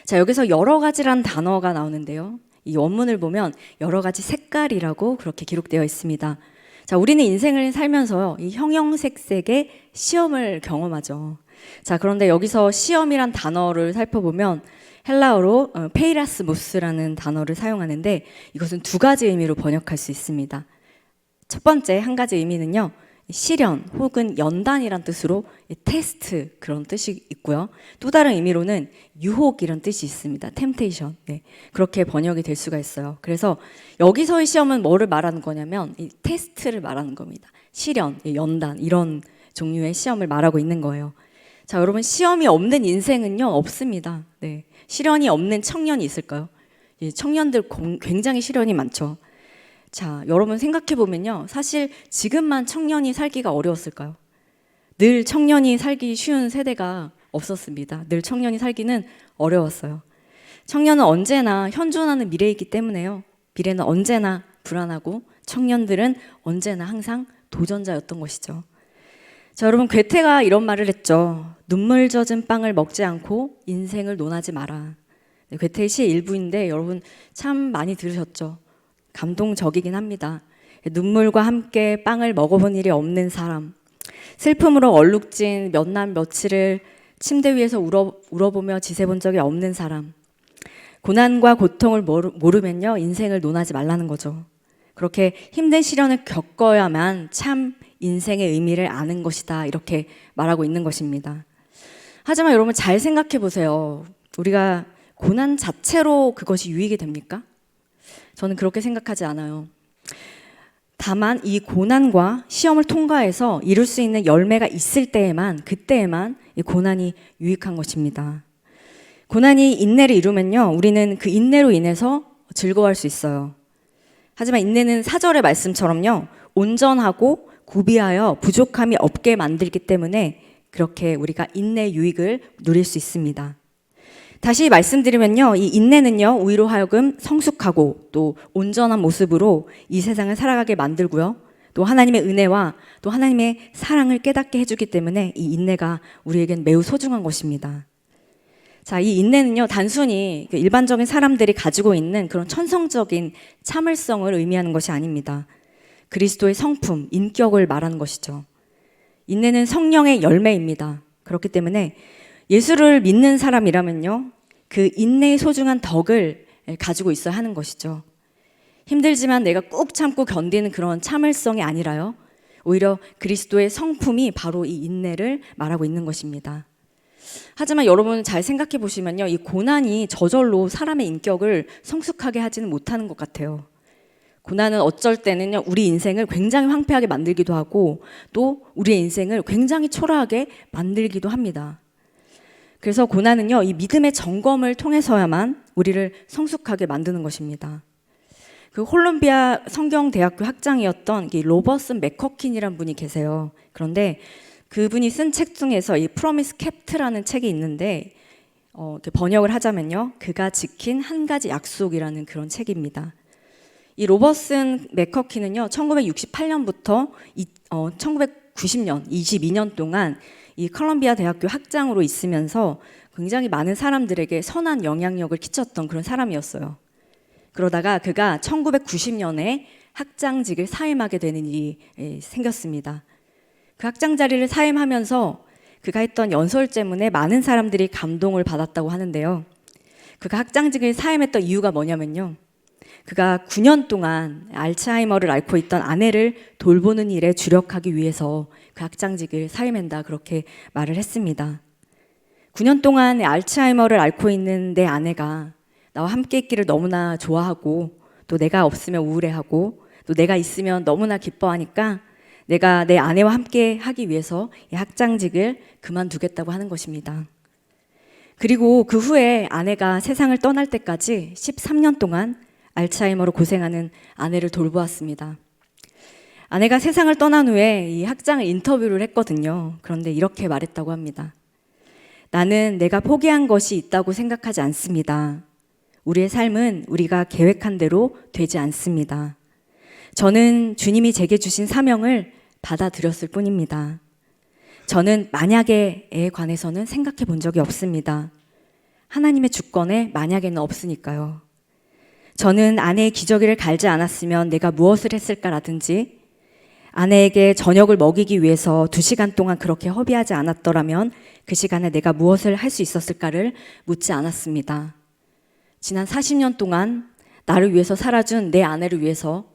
자, 여기서 여러 가지란 단어가 나오는데요, 이 원문을 보면 여러 가지 색깔이라고 그렇게 기록되어 있습니다. 자, 우리는 인생을 살면서요, 이 형형색색의 시험을 경험하죠. 자, 그런데 여기서 시험이란 단어를 살펴보면 헬라어로 페이라스모스라는 단어를 사용하는데, 이것은 2가지 의미로 번역할 수 있습니다. 첫 번째 한 가지 의미는요, 시련 혹은 연단이란 뜻으로 테스트, 그런 뜻이 있고요, 또 다른 의미로는 유혹이란 뜻이 있습니다. 템테이션. 네, 그렇게 번역이 될 수가 있어요. 그래서 여기서의 시험은 뭐를 말하는 거냐면 이 테스트를 말하는 겁니다. 시련, 연단, 이런 종류의 시험을 말하고 있는 거예요. 자, 여러분, 시험이 없는 인생은요, 없습니다. 네, 시련이 없는 청년이 있을까요? 청년들 굉장히 시련이 많죠. 자, 여러분 생각해 보면요, 사실 지금만 청년이 살기가 어려웠을까요? 늘 청년이 살기 쉬운 세대가 없었습니다. 늘 청년이 살기는 어려웠어요. 청년은 언제나 현존하는 미래이기 때문에요, 미래는 언제나 불안하고 청년들은 언제나 항상 도전자였던 것이죠. 자, 여러분, 괴테가 이런 말을 했죠. 눈물 젖은 빵을 먹지 않고 인생을 논하지 마라. 네, 괴테의 시의 일부인데 여러분 참 많이 들으셨죠? 감동적이긴 합니다. 눈물과 함께 빵을 먹어본 일이 없는 사람, 슬픔으로 얼룩진 몇 날 며칠을 침대 위에서 울어보며 지새본 적이 없는 사람, 고난과 고통을 모르면요, 인생을 논하지 말라는 거죠. 그렇게 힘든 시련을 겪어야만 참 인생의 의미를 아는 것이다, 이렇게 말하고 있는 것입니다. 하지만 여러분 잘 생각해 보세요. 우리가 고난 자체로 그것이 유익이 됩니까? 저는 그렇게 생각하지 않아요. 다만 이 고난과 시험을 통과해서 이룰 수 있는 열매가 있을 때에만, 그때에만 이 고난이 유익한 것입니다. 고난이 인내를 이루면요, 우리는 그 인내로 인해서 즐거워할 수 있어요. 하지만 인내는 4절의 말씀처럼요, 온전하고 구비하여 부족함이 없게 만들기 때문에 그렇게 우리가 인내 유익을 누릴 수 있습니다. 다시 말씀드리면요, 이 인내는요, 우리로 하여금 성숙하고 또 온전한 모습으로 이 세상을 살아가게 만들고요, 또 하나님의 은혜와 또 하나님의 사랑을 깨닫게 해주기 때문에 이 인내가 우리에겐 매우 소중한 것입니다. 자, 이 인내는요, 단순히 일반적인 사람들이 가지고 있는 그런 천성적인 참을성을 의미하는 것이 아닙니다. 그리스도의 성품, 인격을 말하는 것이죠. 인내는 성령의 열매입니다. 그렇기 때문에 예수를 믿는 사람이라면요, 그 인내의 소중한 덕을 가지고 있어야 하는 것이죠. 힘들지만 내가 꾹 참고 견디는 그런 참을성이 아니라요, 오히려 그리스도의 성품이 바로 이 인내를 말하고 있는 것입니다. 하지만 여러분 잘 생각해 보시면요, 이 고난이 저절로 사람의 인격을 성숙하게 하지는 못하는 것 같아요. 고난은 어쩔 때는요, 우리 인생을 굉장히 황폐하게 만들기도 하고 또 우리의 인생을 굉장히 초라하게 만들기도 합니다. 그래서 고난은요, 이 믿음의 점검을 통해서야만 우리를 성숙하게 만드는 것입니다. 그 콜롬비아 성경대학교 학장이었던 이 로버슨 맥커킨이라는 분이 계세요. 그런데 그분이 쓴 책 중에서 이 프로미스 캡트라는 책이 있는데 이렇게 번역을 하자면요, 그가 지킨 한 가지 약속이라는 그런 책입니다. 이 로버슨 맥커킨은요, 1968년부터 1990년 22년 동안 이 콜롬비아 대학교 학장으로 있으면서 굉장히 많은 사람들에게 선한 영향력을 끼쳤던 그런 사람이었어요. 그러다가 그가 1990년에 학장직을 사임하게 되는 일이 생겼습니다. 그 학장 자리를 사임하면서 그가 했던 연설제문에 많은 사람들이 감동을 받았다고 하는데요. 그가 학장직을 사임했던 이유가 뭐냐면요, 그가 9년 동안 알츠하이머를 앓고 있던 아내를 돌보는 일에 주력하기 위해서 그 학장직을 사임한다, 그렇게 말을 했습니다. 9년 동안 알츠하이머를 앓고 있는 내 아내가 나와 함께 있기를 너무나 좋아하고 또 내가 없으면 우울해하고 또 내가 있으면 너무나 기뻐하니까 내가 내 아내와 함께 하기 위해서 이 학장직을 그만두겠다고 하는 것입니다. 그리고 그 후에 아내가 세상을 떠날 때까지 13년 동안 알츠하이머로 고생하는 아내를 돌보았습니다. 아내가 세상을 떠난 후에 이 학장을 인터뷰를 했거든요. 그런데 이렇게 말했다고 합니다. 나는 내가 포기한 것이 있다고 생각하지 않습니다. 우리의 삶은 우리가 계획한 대로 되지 않습니다. 저는 주님이 제게 주신 사명을 받아들였을 뿐입니다. 저는 만약에에 관해서는 생각해 본 적이 없습니다. 하나님의 주권에 만약에는 없으니까요. 저는 아내의 기저귀를 갈지 않았으면 내가 무엇을 했을까라든지, 아내에게 저녁을 먹이기 위해서 2시간 동안 그렇게 허비하지 않았더라면 그 시간에 내가 무엇을 할 수 있었을까를 묻지 않았습니다. 지난 40년 동안 나를 위해서 살아준 내 아내를 위해서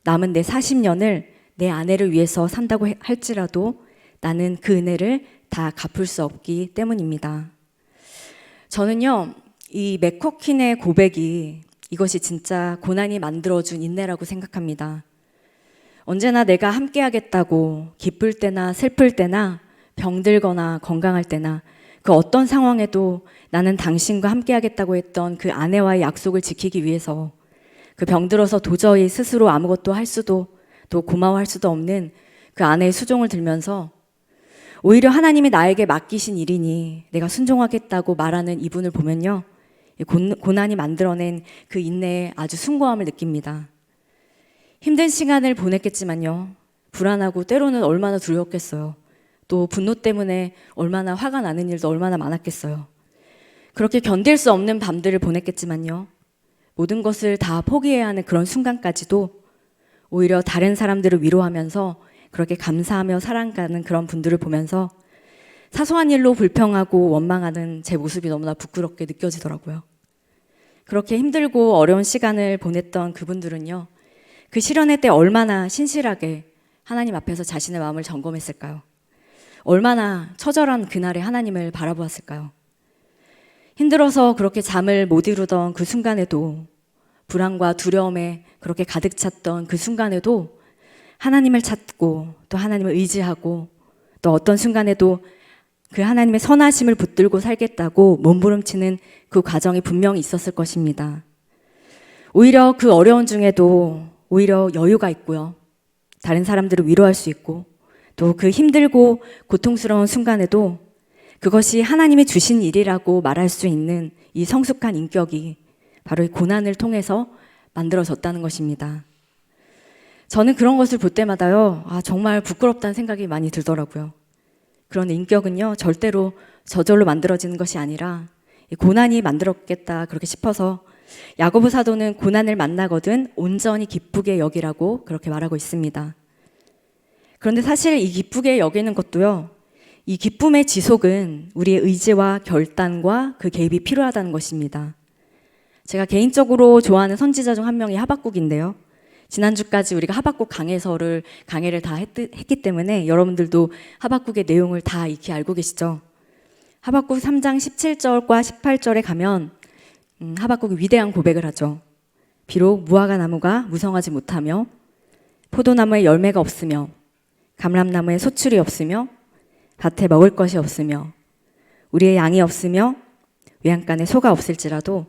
남은 내 40년을 내 아내를 위해서 산다고 할지라도 나는 그 은혜를 다 갚을 수 없기 때문입니다. 저는요, 이 맥커킨의 고백이 이것이 진짜 고난이 만들어준 인내라고 생각합니다. 언제나 내가 함께 하겠다고 기쁠 때나 슬플 때나 병들거나 건강할 때나 그 어떤 상황에도 나는 당신과 함께 하겠다고 했던 그 아내와의 약속을 지키기 위해서 그 병들어서 도저히 스스로 아무것도 할 수도 또 고마워할 수도 없는 그 아내의 수종을 들면서 오히려 하나님이 나에게 맡기신 일이니 내가 순종하겠다고 말하는 이분을 보면요, 고난이 만들어낸 그 인내에 아주 숭고함을 느낍니다. 힘든 시간을 보냈겠지만요, 불안하고 때로는 얼마나 두려웠겠어요. 또 분노 때문에 얼마나 화가 나는 일도 얼마나 많았겠어요. 그렇게 견딜 수 없는 밤들을 보냈겠지만요, 모든 것을 다 포기해야 하는 그런 순간까지도 오히려 다른 사람들을 위로하면서 그렇게 감사하며 살아가는 그런 분들을 보면서 사소한 일로 불평하고 원망하는 제 모습이 너무나 부끄럽게 느껴지더라고요. 그렇게 힘들고 어려운 시간을 보냈던 그분들은요, 그 시련의 때 얼마나 신실하게 하나님 앞에서 자신의 마음을 점검했을까요? 얼마나 처절한 그날의 하나님을 바라보았을까요? 힘들어서 그렇게 잠을 못 이루던 그 순간에도, 불안과 두려움에 그렇게 가득 찼던 그 순간에도 하나님을 찾고 또 하나님을 의지하고 또 어떤 순간에도 그 하나님의 선하심을 붙들고 살겠다고 몸부림치는 그 과정이 분명히 있었을 것입니다. 오히려 그 어려운 중에도 오히려 여유가 있고요. 다른 사람들을 위로할 수 있고 또 그 힘들고 고통스러운 순간에도 그것이 하나님이 주신 일이라고 말할 수 있는 이 성숙한 인격이 바로 이 고난을 통해서 만들어졌다는 것입니다. 저는 그런 것을 볼 때마다요, 정말 부끄럽다는 생각이 많이 들더라고요. 그런 인격은요, 절대로 저절로 만들어지는 것이 아니라 이 고난이 만들었겠다 그렇게 싶어서 야고보 사도는 고난을 만나거든 온전히 기쁘게 여기라고 그렇게 말하고 있습니다. 그런데 사실 이 기쁘게 여기는 것도요, 이 기쁨의 지속은 우리의 의지와 결단과 그 개입이 필요하다는 것입니다. 제가 개인적으로 좋아하는 선지자 중 한 명이 하박국인데요. 지난주까지 우리가 하박국 강해를 다 했기 때문에 여러분들도 하박국의 내용을 다 익히 알고 계시죠? 하박국 3장 17절과 18절에 가면 하박국이 위대한 고백을 하죠. 비록 무화과 나무가 무성하지 못하며 포도나무에 열매가 없으며 감람나무에 소출이 없으며 밭에 먹을 것이 없으며 우리의 양이 없으며 외양간에 소가 없을지라도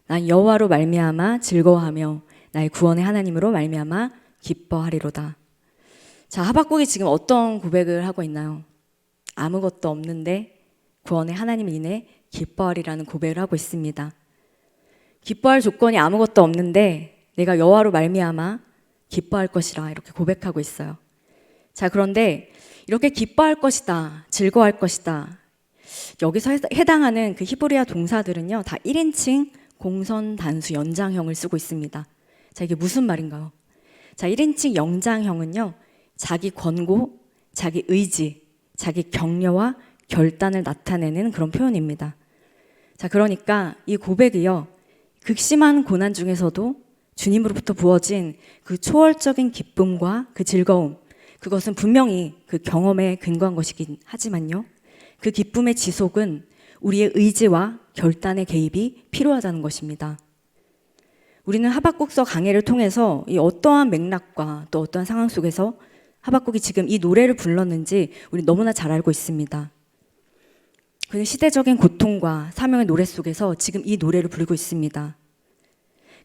난 여호와로 말미암아 즐거워하며 나의 구원의 하나님으로 말미암아 기뻐하리로다. 자, 하박국이 지금 어떤 고백을 하고 있나요? 아무것도 없는데 구원의 하나님 인해 기뻐하리라는 고백을 하고 있습니다. 기뻐할 조건이 아무것도 없는데 내가 여호와로 말미암아 기뻐할 것이라 이렇게 고백하고 있어요. 자, 그런데 이렇게 기뻐할 것이다, 즐거워할 것이다, 여기서 해당하는 그 히브리어 동사들은요, 다 1인칭 공선 단수 연장형을 쓰고 있습니다. 자, 이게 무슨 말인가요? 자, 1인칭 연장형은요, 자기 권고, 자기 의지, 자기 격려와 결단을 나타내는 그런 표현입니다. 자, 그러니까 이 고백이요, 극심한 고난 중에서도 주님으로부터 부어진 그 초월적인 기쁨과 그 즐거움, 그것은 분명히 그 경험에 근거한 것이긴 하지만요, 그 기쁨의 지속은 우리의 의지와 결단의 개입이 필요하다는 것입니다. 우리는 하박국서 강해를 통해서 이 어떠한 맥락과 또 어떠한 상황 속에서 하박국이 지금 이 노래를 불렀는지 우리 너무나 잘 알고 있습니다. 그는 시대적인 고통과 사명의 노래 속에서 지금 이 노래를 부르고 있습니다.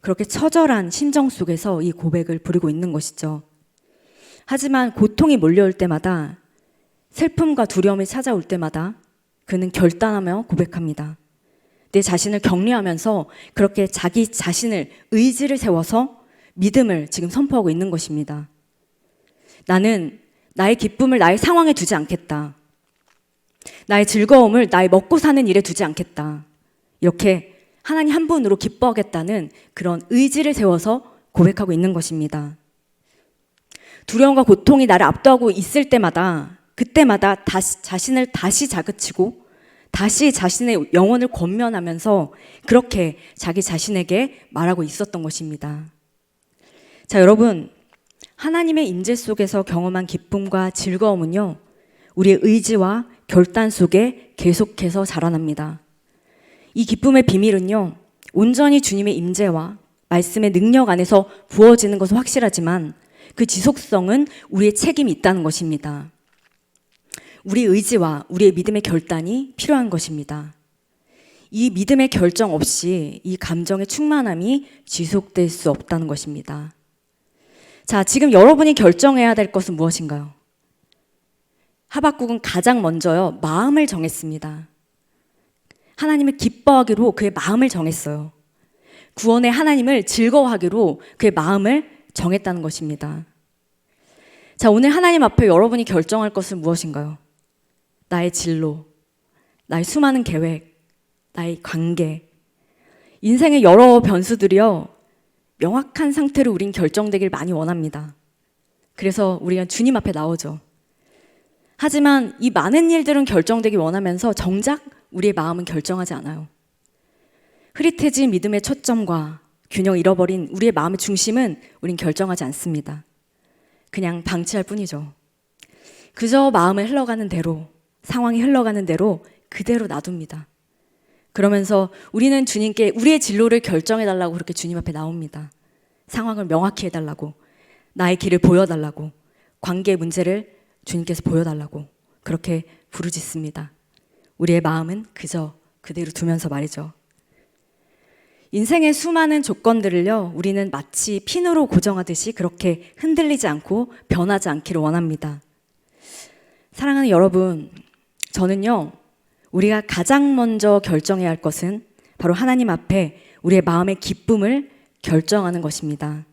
그렇게 처절한 심정 속에서 이 고백을 부르고 있는 것이죠. 하지만 고통이 몰려올 때마다, 슬픔과 두려움이 찾아올 때마다 그는 결단하며 고백합니다. 내 자신을 격려하면서 그렇게 자기 자신을, 의지를 세워서 믿음을 지금 선포하고 있는 것입니다. 나는 나의 기쁨을 나의 상황에 두지 않겠다. 나의 즐거움을 나의 먹고 사는 일에 두지 않겠다. 이렇게 하나님 한 분으로 기뻐하겠다는 그런 의지를 세워서 고백하고 있는 것입니다. 두려움과 고통이 나를 압도하고 있을 때마다, 그때마다 자신을 다시 자그치고 다시 자신의 영혼을 권면하면서 그렇게 자기 자신에게 말하고 있었던 것입니다. 자, 여러분, 하나님의 임재 속에서 경험한 기쁨과 즐거움은요, 우리의 의지와 결단 속에 계속해서 자라납니다. 이 기쁨의 비밀은요, 온전히 주님의 임재와 말씀의 능력 안에서 부어지는 것은 확실하지만 그 지속성은 우리의 책임이 있다는 것입니다. 우리의 의지와 우리의 믿음의 결단이 필요한 것입니다. 이 믿음의 결정 없이 이 감정의 충만함이 지속될 수 없다는 것입니다. 자, 지금 여러분이 결정해야 될 것은 무엇인가요? 하박국은 가장 먼저요, 마음을 정했습니다. 하나님을 기뻐하기로 그의 마음을 정했어요. 구원의 하나님을 즐거워하기로 그의 마음을 정했다는 것입니다. 자, 오늘 하나님 앞에 여러분이 결정할 것은 무엇인가요? 나의 진로, 나의 수많은 계획, 나의 관계, 인생의 여러 변수들이요, 명확한 상태로 우린 결정되길 많이 원합니다. 그래서 우리가 주님 앞에 나오죠. 하지만 이 많은 일들은 결정되기 원하면서 정작 우리의 마음은 결정하지 않아요. 흐릿해진 믿음의 초점과 균형을 잃어버린 우리의 마음의 중심은 우린 결정하지 않습니다. 그냥 방치할 뿐이죠. 그저 마음을 흘러가는 대로, 상황이 흘러가는 대로 그대로 놔둡니다. 그러면서 우리는 주님께 우리의 진로를 결정해달라고 그렇게 주님 앞에 나옵니다. 상황을 명확히 해달라고, 나의 길을 보여달라고, 관계의 문제를 주님께서 보여달라고 그렇게 부르짖습니다. 우리의 마음은 그저 그대로 두면서 말이죠. 인생의 수많은 조건들을요, 우리는 마치 핀으로 고정하듯이 그렇게 흔들리지 않고 변하지 않기를 원합니다. 사랑하는 여러분, 저는요, 우리가 가장 먼저 결정해야 할 것은 바로 하나님 앞에 우리의 마음의 기쁨을 결정하는 것입니다.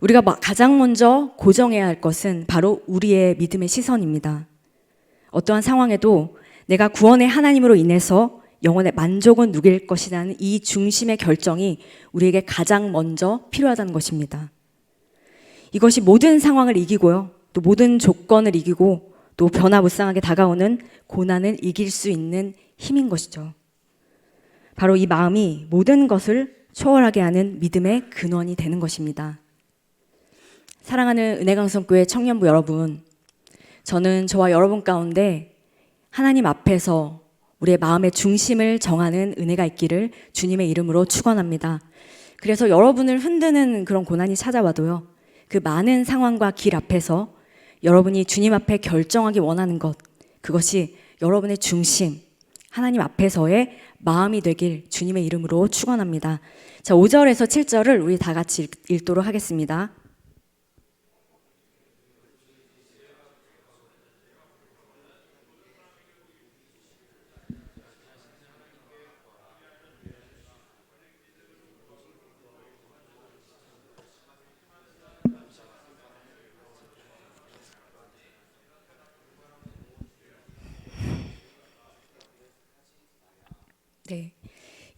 우리가 가장 먼저 고정해야 할 것은 바로 우리의 믿음의 시선입니다. 어떠한 상황에도 내가 구원의 하나님으로 인해서 영혼의 만족은 누릴 것이라는 이 중심의 결정이 우리에게 가장 먼저 필요하다는 것입니다. 이것이 모든 상황을 이기고요, 또 모든 조건을 이기고 또 변화무쌍하게 다가오는 고난을 이길 수 있는 힘인 것이죠. 바로 이 마음이 모든 것을 초월하게 하는 믿음의 근원이 되는 것입니다. 사랑하는 은혜강성교회 청년부 여러분, 저는 저와 여러분 가운데 하나님 앞에서 우리의 마음의 중심을 정하는 은혜가 있기를 주님의 이름으로 축원합니다. 그래서 여러분을 흔드는 그런 고난이 찾아와도요, 그 많은 상황과 길 앞에서 여러분이 주님 앞에 결정하기 원하는 것, 그것이 여러분의 중심, 하나님 앞에서의 마음이 되길 주님의 이름으로 축원합니다. 자, 5절에서 7절을 우리 다 같이 읽도록 하겠습니다. 네.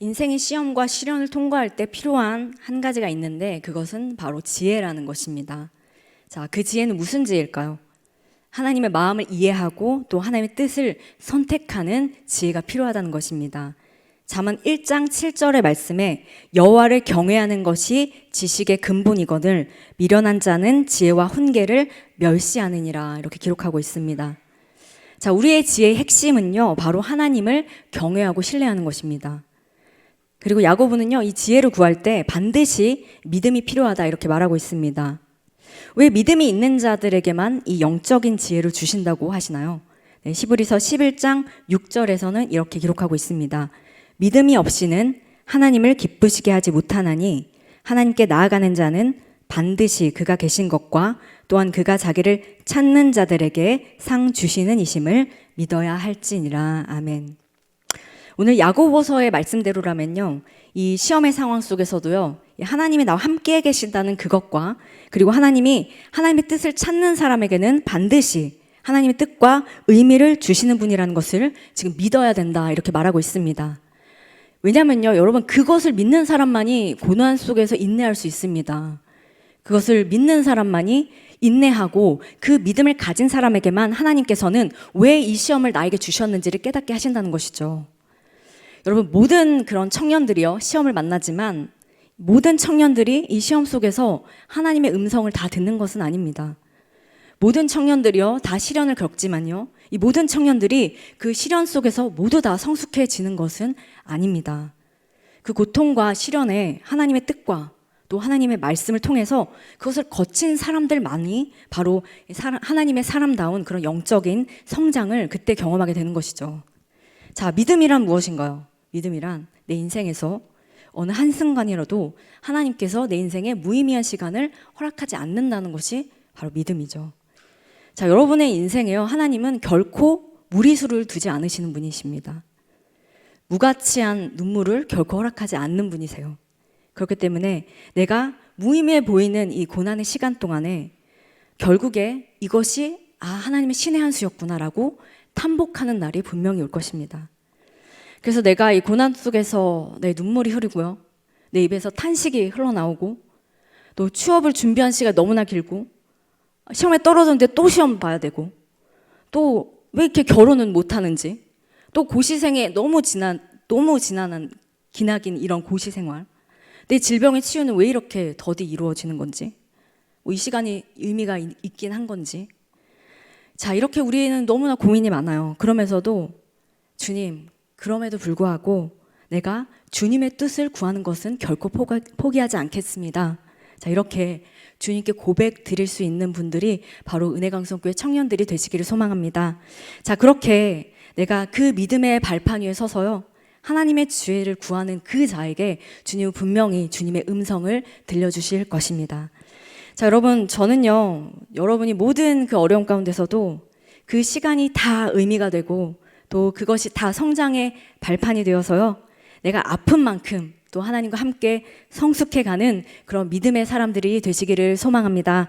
인생의 시험과 시련을 통과할 때 필요한 한 가지가 있는데 그것은 바로 지혜라는 것입니다. 자, 그 지혜는 무슨 지혜일까요? 하나님의 마음을 이해하고 또 하나님의 뜻을 선택하는 지혜가 필요하다는 것입니다. 잠언 1장 7절의 말씀에 여호와를 경외하는 것이 지식의 근본이거늘 미련한 자는 지혜와 훈계를 멸시하느니라, 이렇게 기록하고 있습니다. 자, 우리의 지혜의 핵심은요, 바로 하나님을 경외하고 신뢰하는 것입니다. 그리고 야고보는요, 이 지혜를 구할 때 반드시 믿음이 필요하다, 이렇게 말하고 있습니다. 왜 믿음이 있는 자들에게만 이 영적인 지혜를 주신다고 하시나요? 네, 히브리서 11장 6절에서는 이렇게 기록하고 있습니다. 믿음이 없이는 하나님을 기쁘시게 하지 못하나니 하나님께 나아가는 자는 반드시 그가 계신 것과 또한 그가 자기를 찾는 자들에게 상 주시는 이심을 믿어야 할지니라. 아멘. 오늘 야고보서의 말씀대로라면요, 이 시험의 상황 속에서도요, 하나님이 나와 함께 계신다는 그것과 그리고 하나님이 하나님의 뜻을 찾는 사람에게는 반드시 하나님의 뜻과 의미를 주시는 분이라는 것을 지금 믿어야 된다, 이렇게 말하고 있습니다. 왜냐면요, 여러분, 그것을 믿는 사람만이 고난 속에서 인내할 수 있습니다. 그것을 믿는 사람만이 인내하고 그 믿음을 가진 사람에게만 하나님께서는 왜 이 시험을 나에게 주셨는지를 깨닫게 하신다는 것이죠. 여러분, 모든 그런 청년들이요, 시험을 만나지만 모든 청년들이 이 시험 속에서 하나님의 음성을 다 듣는 것은 아닙니다. 모든 청년들이요, 다 시련을 겪지만요, 이 모든 청년들이 그 시련 속에서 모두 다 성숙해지는 것은 아닙니다. 그 고통과 시련에 하나님의 뜻과 또 하나님의 말씀을 통해서 그것을 거친 사람들만이 바로 하나님의 사람다운 그런 영적인 성장을 그때 경험하게 되는 것이죠. 자, 믿음이란 무엇인가요? 믿음이란 내 인생에서 어느 한순간이라도 하나님께서 내 인생에 무의미한 시간을 허락하지 않는다는 것이 바로 믿음이죠. 자, 여러분의 인생에요, 하나님은 결코 무리수를 두지 않으시는 분이십니다. 무가치한 눈물을 결코 허락하지 않는 분이세요. 그렇기 때문에 내가 무의미해 보이는 이 고난의 시간 동안에 결국에 이것이 하나님의 신의 한 수였구나라고 탐복하는 날이 분명히 올 것입니다. 그래서 내가 이 고난 속에서 내 눈물이 흐르고요, 내 입에서 탄식이 흘러나오고 또 취업을 준비한 시간이 너무나 길고 시험에 떨어졌는데 또 시험 봐야 되고 또 왜 이렇게 결혼은 못하는지 또 고시생에 너무 지난한 기나긴 이런 고시생활, 내 질병의 치유는 왜 이렇게 더디 이루어지는 건지, 이 시간이 의미가 있긴 한 건지. 자, 이렇게 우리는 너무나 고민이 많아요. 그러면서도 주님, 그럼에도 불구하고 내가 주님의 뜻을 구하는 것은 결코 포기하지 않겠습니다. 자, 이렇게 주님께 고백 드릴 수 있는 분들이 바로 은혜강성교회 청년들이 되시기를 소망합니다. 자, 그렇게 내가 그 믿음의 발판 위에 서서요, 하나님의 지혜를 구하는 그 자에게 주님은 분명히 주님의 음성을 들려주실 것입니다. 자, 여러분, 저는요, 여러분이 모든 그 어려움 가운데서도 그 시간이 다 의미가 되고 또 그것이 다 성장의 발판이 되어서요, 내가 아픈 만큼 또 하나님과 함께 성숙해가는 그런 믿음의 사람들이 되시기를 소망합니다.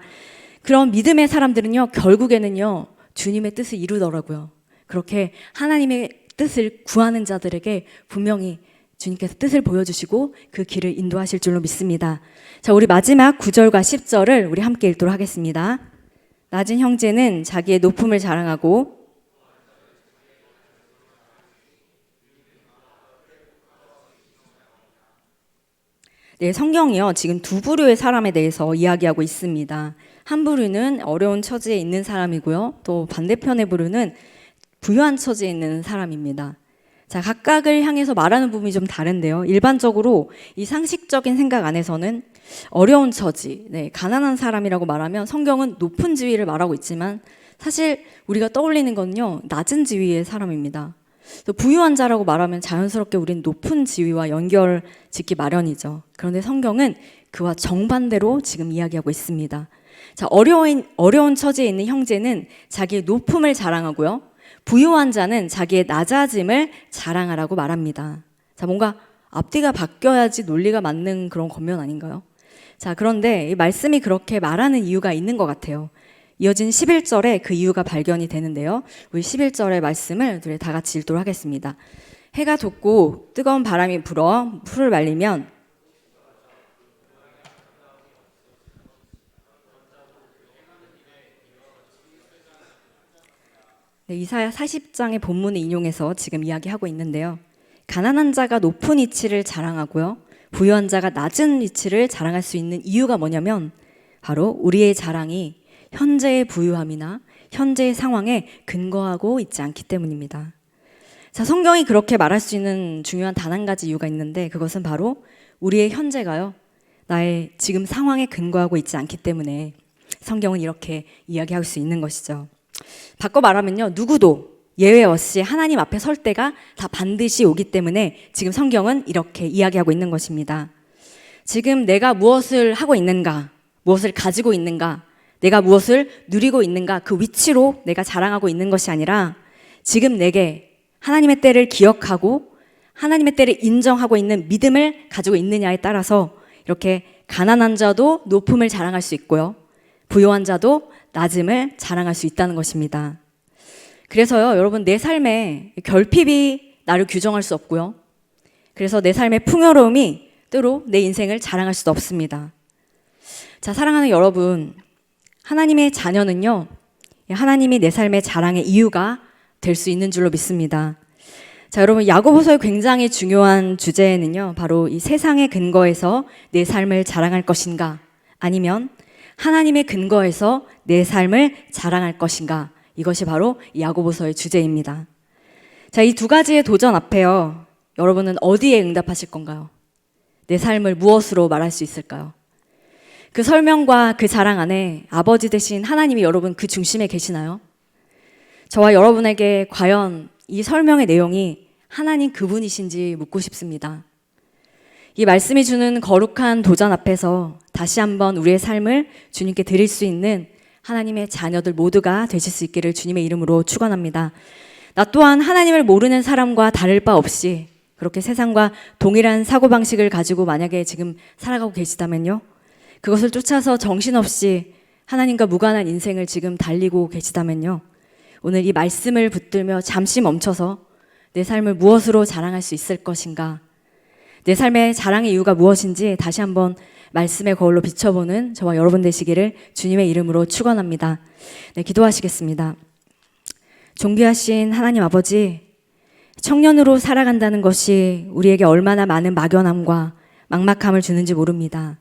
그런 믿음의 사람들은요, 결국에는요, 주님의 뜻을 이루더라고요. 그렇게 하나님의 뜻을 구하는 자들에게 분명히 주님께서 뜻을 보여주시고 그 길을 인도하실 줄로 믿습니다. 자, 우리 마지막 9절과 10절을 우리 함께 읽도록 하겠습니다. 낮은 형제는 자기의 높음을 자랑하고 네, 성경이요, 지금 두 부류의 사람에 대해서 이야기하고 있습니다. 한 부류는 어려운 처지에 있는 사람이고요, 또 반대편의 부류는 부유한 처지에 있는 사람입니다. 자, 각각을 향해서 말하는 부분이 좀 다른데요. 일반적으로 이 상식적인 생각 안에서는 어려운 처지, 네, 가난한 사람이라고 말하면 성경은 높은 지위를 말하고 있지만 사실 우리가 떠올리는 건요, 낮은 지위의 사람입니다. 부유한 자라고 말하면 자연스럽게 우리는 높은 지위와 연결 짓기 마련이죠. 그런데 성경은 그와 정반대로 지금 이야기하고 있습니다. 자, 어려운 처지에 있는 형제는 자기의 높음을 자랑하고요, 부유한 자는 자기의 낮아짐을 자랑하라고 말합니다. 자, 뭔가 앞뒤가 바뀌어야지 논리가 맞는 그런 권면 아닌가요? 자, 그런데 이 말씀이 그렇게 말하는 이유가 있는 것 같아요. 이어진 11절에 그 이유가 발견이 되는데요. 우리 11절의 말씀을 우리 다 같이 읽도록 하겠습니다. 해가 돋고 뜨거운 바람이 불어 풀을 말리면 네, 이사야 40장의 본문을 인용해서 지금 이야기하고 있는데요. 가난한 자가 높은 위치를 자랑하고요, 부유한 자가 낮은 위치를 자랑할 수 있는 이유가 뭐냐면 바로 우리의 자랑이 현재의 부유함이나 현재의 상황에 근거하고 있지 않기 때문입니다. 자, 성경이 그렇게 말할 수 있는 중요한 단 한 가지 이유가 있는데 그것은 바로 우리의 현재가요, 나의 지금 상황에 근거하고 있지 않기 때문에 성경은 이렇게 이야기할 수 있는 것이죠. 바꿔 말하면요, 누구도 예외 없이 하나님 앞에 설 때가 다 반드시 오기 때문에 지금 성경은 이렇게 이야기하고 있는 것입니다. 지금 내가 무엇을 하고 있는가, 무엇을 가지고 있는가, 내가 무엇을 누리고 있는가, 그 위치로 내가 자랑하고 있는 것이 아니라 지금 내게 하나님의 때를 기억하고 하나님의 때를 인정하고 있는 믿음을 가지고 있느냐에 따라서 이렇게 가난한 자도 높음을 자랑할 수 있고요, 부유한 자도 낮음을 자랑할 수 있다는 것입니다. 그래서요, 여러분, 내 삶에 결핍이 나를 규정할 수 없고요, 그래서 내 삶의 풍요로움이 때로 내 인생을 자랑할 수도 없습니다. 자, 사랑하는 여러분, 하나님의 자녀는요, 하나님이 내 삶의 자랑의 이유가 될 수 있는 줄로 믿습니다. 자, 여러분, 야고보서의 굉장히 중요한 주제는요, 바로 이 세상의 근거에서 내 삶을 자랑할 것인가, 아니면 하나님의 근거에서 내 삶을 자랑할 것인가, 이것이 바로 야고보서의 주제입니다. 자, 이 두 가지의 도전 앞에요, 여러분은 어디에 응답하실 건가요? 내 삶을 무엇으로 말할 수 있을까요? 그 설명과 그 자랑 안에 아버지 되신 하나님이 여러분 그 중심에 계시나요? 저와 여러분에게 과연 이 설명의 내용이 하나님 그분이신지 묻고 싶습니다. 이 말씀이 주는 거룩한 도전 앞에서 다시 한번 우리의 삶을 주님께 드릴 수 있는 하나님의 자녀들 모두가 되실 수 있기를 주님의 이름으로 축원합니다. 나 또한 하나님을 모르는 사람과 다를 바 없이 그렇게 세상과 동일한 사고방식을 가지고 만약에 지금 살아가고 계시다면요, 그것을 쫓아서 정신없이 하나님과 무관한 인생을 지금 달리고 계시다면요, 오늘 이 말씀을 붙들며 잠시 멈춰서 내 삶을 무엇으로 자랑할 수 있을 것인가, 내 삶의 자랑의 이유가 무엇인지 다시 한번 말씀의 거울로 비춰보는 저와 여러분 되시기를 주님의 이름으로 축원합니다. 네, 기도하시겠습니다. 존귀하신 하나님 아버지, 청년으로 살아간다는 것이 우리에게 얼마나 많은 막연함과 막막함을 주는지 모릅니다.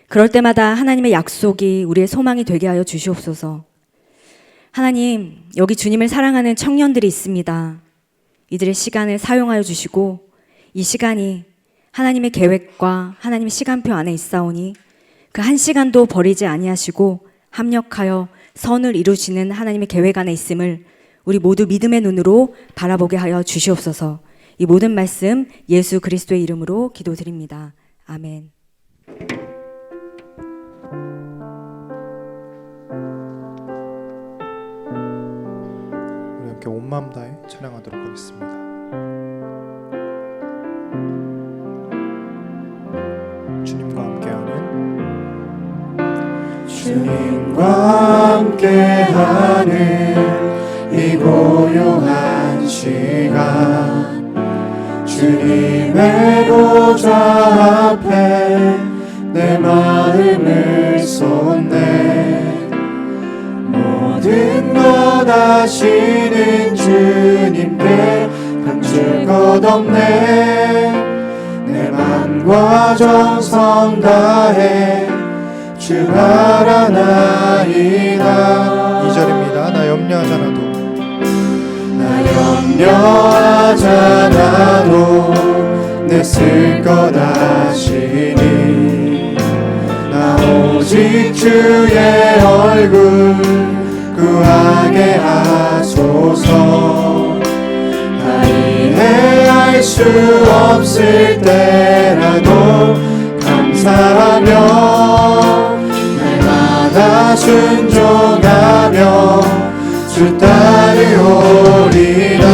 그럴 때마다 하나님의 약속이 우리의 소망이 되게 하여 주시옵소서. 하나님, 여기 주님을 사랑하는 청년들이 있습니다. 이들의 시간을 사용하여 주시고 이 시간이 하나님의 계획과 하나님의 시간표 안에 있사오니 그 한 시간도 버리지 아니하시고 합력하여 선을 이루시는 하나님의 계획 안에 있음을 우리 모두 믿음의 눈으로 바라보게 하여 주시옵소서. 이 모든 말씀 예수 그리스도의 이름으로 기도드립니다. 아멘. 우리 함께 온 마음 다해 찬양하도록 하겠습니다. 주님과 함께하는 주님과 함께하는 이 고요한 시간 주님의 보좌 앞에 내 마음을 쏟네 모든 것 아시는 주님께 감출 것 없네 내 맘과 정성 다해 주 바라나이다 2절입니다. 나 염려하지 않아도 염려하지 않아도 내 쓸 것 아시니 나 오직 주의 얼굴 구하게 하소서 다 이해할 수 없을 때라도 감사하며 날마다 순종하며 주 따르오리라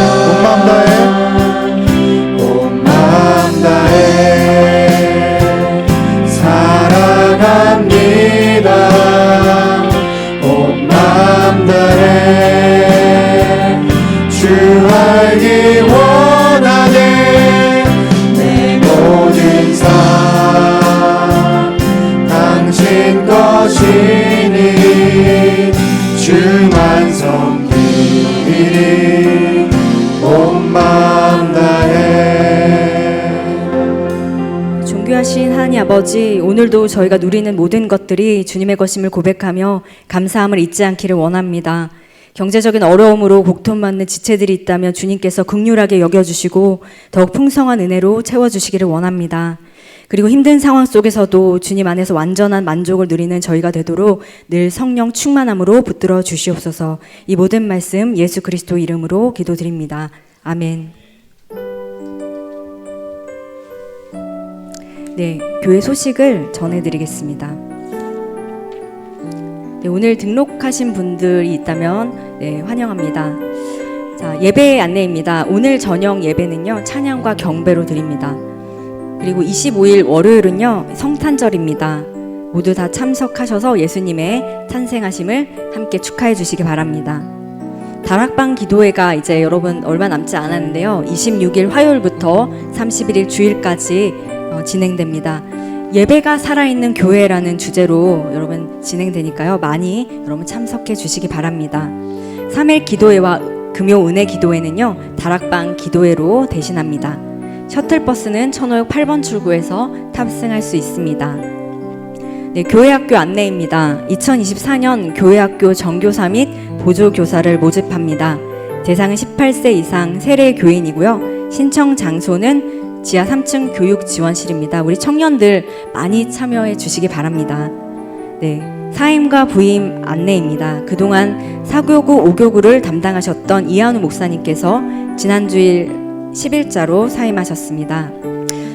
온 마음 다해 사랑합니다 온 마음 다해 주 알기 원하네 내 모든 삶 당신 것이니 주만 섬기리 온 마음 다해 존귀하신 하나님 아버지, 오늘도 저희가 누리는 모든 것들이 주님의 것임을 고백하며 감사함을 잊지 않기를 원합니다. 경제적인 어려움으로 곡통맞는 지체들이 있다면 주님께서 긍휼하게 여겨주시고 더욱 풍성한 은혜로 채워주시기를 원합니다. 그리고 힘든 상황 속에서도 주님 안에서 완전한 만족을 누리는 저희가 되도록 늘 성령 충만함으로 붙들어 주시옵소서. 이 모든 말씀 예수 그리스도 이름으로 기도드립니다. 아멘. 네, 교회 소식을 전해드리겠습니다. 네, 오늘 등록하신 분들이 있다면 네, 환영합니다. 자, 예배 안내입니다. 오늘 저녁 예배는요, 찬양과 경배로 드립니다. 그리고 25일 월요일은요, 성탄절입니다. 모두 다 참석하셔서 예수님의 탄생하심을 함께 축하해 주시기 바랍니다. 다락방 기도회가 이제 여러분 얼마 남지 않았는데요. 26일 화요일부터 31일 주일까지 진행됩니다. 예배가 살아있는 교회라는 주제로 여러분 진행되니까요. 많이 여러분 참석해 주시기 바랍니다. 3일 기도회와 금요 은혜 기도회는요, 다락방 기도회로 대신합니다. 셔틀버스는 천호역 8번 출구에서 탑승할 수 있습니다. 네, 교회학교 안내입니다. 2024년 교회학교 정교사 및 보조교사를 모집합니다. 대상은 18세 이상 세례 교인이고요. 신청 장소는 지하 3층 교육지원실입니다. 우리 청년들 많이 참여해 주시기 바랍니다. 네, 사임과 부임 안내입니다. 그동안 사교구, 5교구를 담당하셨던 이한우 목사님께서 지난주일 10일자로 사임하셨습니다.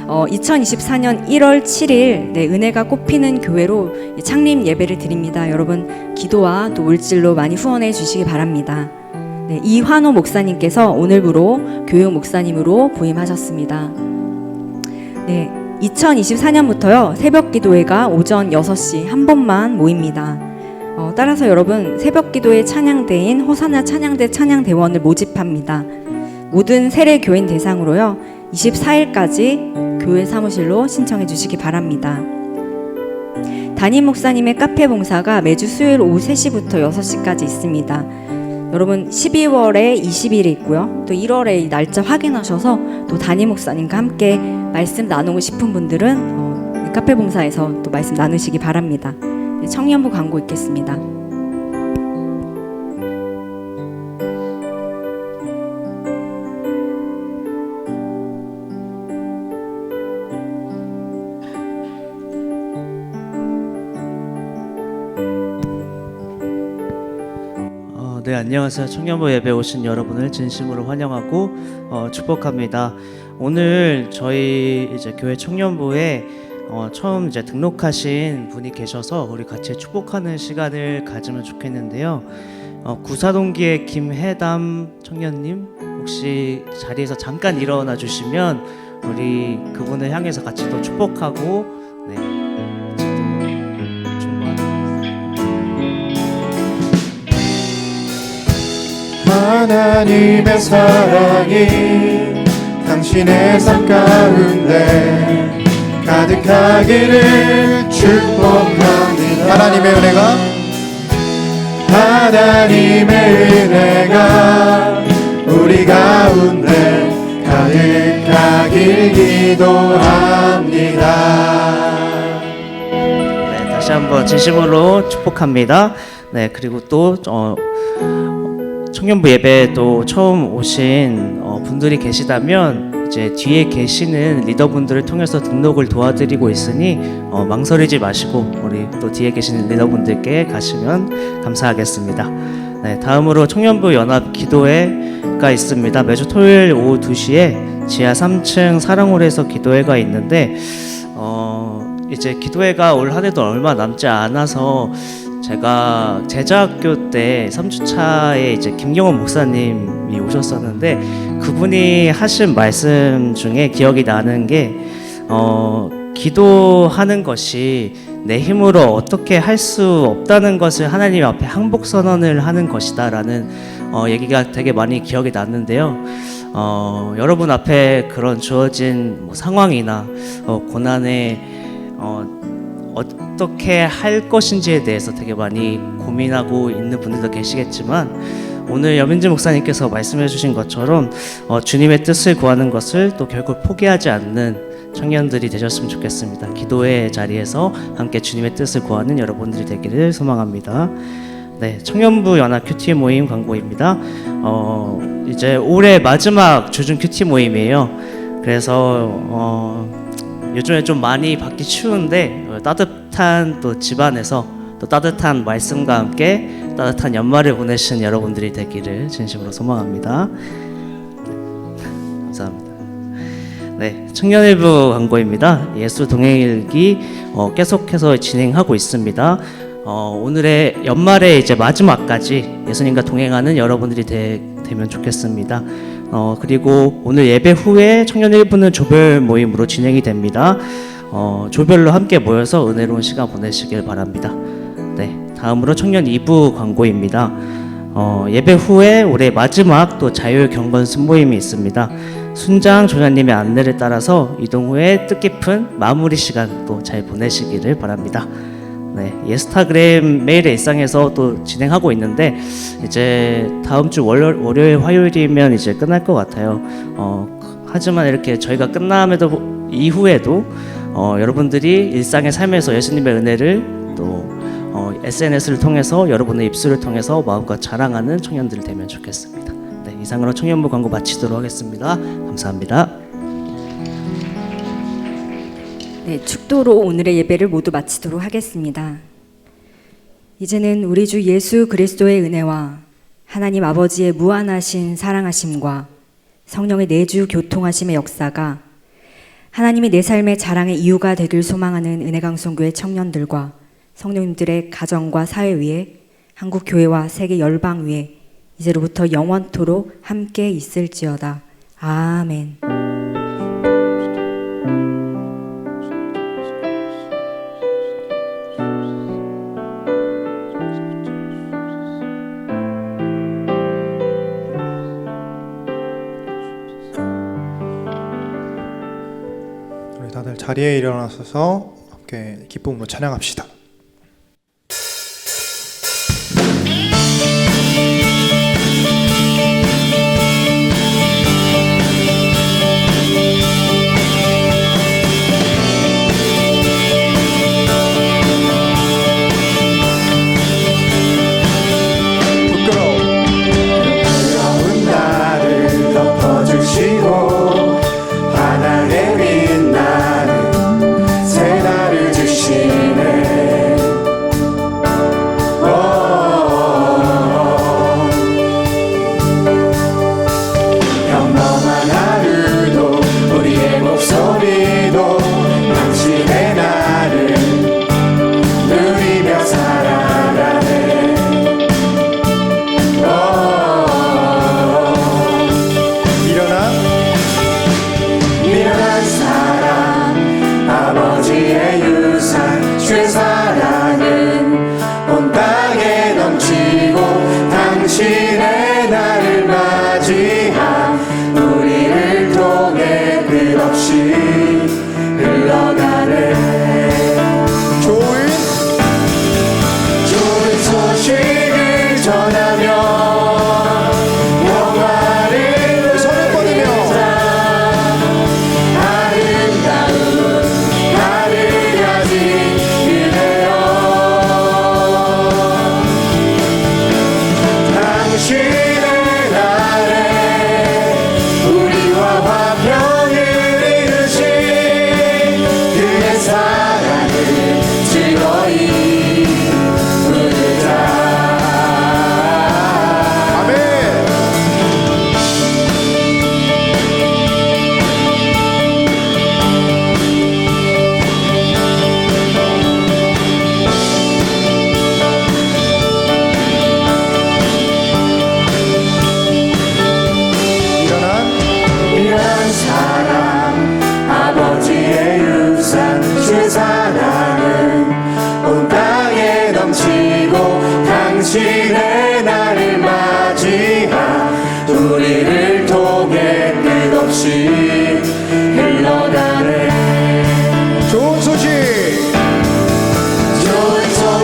2024년 1월 7일 네, 은혜가 꽃피는 교회로 창립 예배를 드립니다. 여러분 기도와 또 물질로 많이 후원해 주시기 바랍니다. 네, 이환호 목사님께서 오늘부로 교육 목사님으로 부임하셨습니다. 네, 2024년부터요 새벽 기도회가 오전 6시 한 번만 모입니다. 따라서 여러분 새벽 기도회 찬양대인 호사나 찬양대 찬양대원을 모집합니다. 모든 세례 교인 대상으로요 24일까지 교회 사무실로 신청해 주시기 바랍니다. 담임 목사님의 카페 봉사가 매주 수요일 오후 3시부터 6시까지 있습니다. 여러분 12월에 20일에 있고요. 또 1월에 날짜 확인하셔서 또 담임 목사님과 함께 말씀 나누고 싶은 분들은 카페 봉사에서 또 말씀 나누시기 바랍니다. 네, 청년부 광고 있겠습니다. 네, 안녕하세요. 청년부 예배 오신 여러분을 진심으로 환영하고 축복합니다. 오늘 저희 이제 교회 청년부에 처음 이제 등록하신 분이 계셔서 우리 같이 축복하는 시간을 가지면 좋겠는데요. 구사동기의 김혜담 청년님, 혹시 자리에서 잠깐 일어나 주시면 우리 그분을 향해서 같이 또 축복하고 네, 같이 또 중보하도록 하겠습니다. 하나님의 사랑이 당신의 삶 가운데 가득하기를 축복합니다. 하나님의 은혜가 우리 가운데 가득하길 기도합니다. 네, 다시 한번 진심으로 축복합니다. 네, 그리고 또 청년부 예배에 또 처음 오신 분들이 계시다면 이제 뒤에 계시는 리더분들을 통해서 등록을 도와드리고 있으니 망설이지 마시고 우리 또 뒤에 계시는 리더분들께 가시면 감사하겠습니다. 네, 다음으로 청년부 연합 기도회가 있습니다. 매주 토요일 오후 2시에 지하 3층 사랑홀에서 기도회가 있는데 이제 기도회가 올 한 해도 얼마 남지 않아서 제가 제자학교 때 3주차에 이제 김경원 목사님이 오셨었는데 그분이 하신 말씀 중에 기억이 나는 게 기도하는 것이 내 힘으로 어떻게 할 수 없다는 것을 하나님 앞에 항복 선언을 하는 것이다라는 얘기가 되게 많이 기억이 났는데요. 여러분 앞에 그런 주어진 상황이나 고난에 어떻게 할 것인지에 대해서 되게 많이 고민하고 있는 분들도 계시겠지만 오늘 여민지 목사님께서 말씀해 주신 것처럼 주님의 뜻을 구하는 것을 또 결국 포기하지 않는 청년들이 되셨으면 좋겠습니다. 기도의 자리에서 함께 주님의 뜻을 구하는 여러분들이 되기를 소망합니다. 네, 청년부 연합 큐티 모임 광고입니다. 이제 올해 마지막 주중 큐티 모임이에요. 그래서 요즘에 좀 많이 받기 추운데 따뜻한 또 집안에서 또 따뜻한 말씀과 함께 따뜻한 연말을 보내신 여러분들이 되기를 진심으로 소망합니다. 감사합니다. 네, 청년일부 광고입니다. 예수 동행일기 계속해서 진행하고 있습니다. 오늘의 연말에 이제 마지막까지 예수님과 동행하는 여러분들이 되면 좋겠습니다. 그리고 오늘 예배 후에 청년 1부는 조별 모임으로 진행이 됩니다. 조별로 함께 모여서 은혜로운 시간 보내시길 바랍니다. 네, 다음으로 청년 2부 광고입니다. 예배 후에 올해 마지막 또 자율 경건 순모임이 있습니다. 순장 조장님의 안내를 따라서 이동 후에 뜻깊은 마무리 시간 또 잘 보내시기를 바랍니다. 네, 예스타그램 매일의 일상에서 또 진행하고 있는데 이제 다음 주 월요일 화요일이면 이제 끝날 것 같아요. 하지만 이렇게 저희가 끝남에도 이후에도 여러분들이 일상의 삶에서 예수님의 은혜를 또 SNS를 통해서 여러분의 입술을 통해서 마음껏 자랑하는 청년들이 되면 좋겠습니다. 네, 이상으로 청년부 광고 마치도록 하겠습니다. 감사합니다. 네, 축도로 오늘의 예배를 모두 마치도록 하겠습니다. 이제는 우리 주 예수 그리스도의 은혜와 하나님 아버지의 무한하신 사랑하심과 성령의 내주 교통하심의 역사가 하나님이 내 삶의 자랑의 이유가 되길 소망하는 은혜강성교회 청년들과 성도님들의 가정과 사회 위에 한국 교회와 세계 열방 위에 이제로부터 영원토록 함께 있을지어다. 아멘. 우리 다들 자리에 일어나셔서 함께 기쁨으로 찬양합시다. 부끄러운 나를 덮어주시고 하나의 빛나는 새 날을 주시네.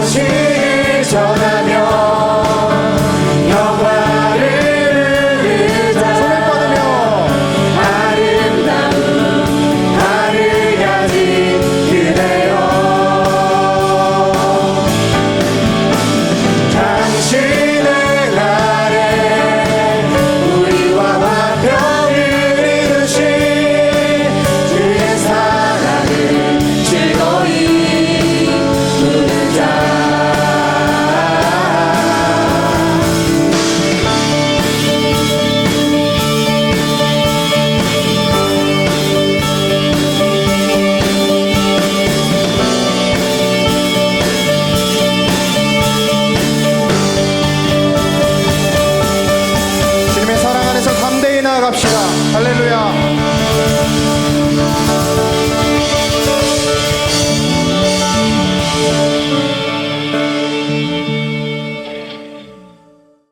소식을 전하며 영광을 누리자. 손을 뻗으며 아름다운 하늘 가진 그대여 당신의 아래 우리와 화평을 이루신 주의 사랑을 즐거이 부르자. 주님의 사랑 안에서 담대히 나아갑시다. 할렐루야.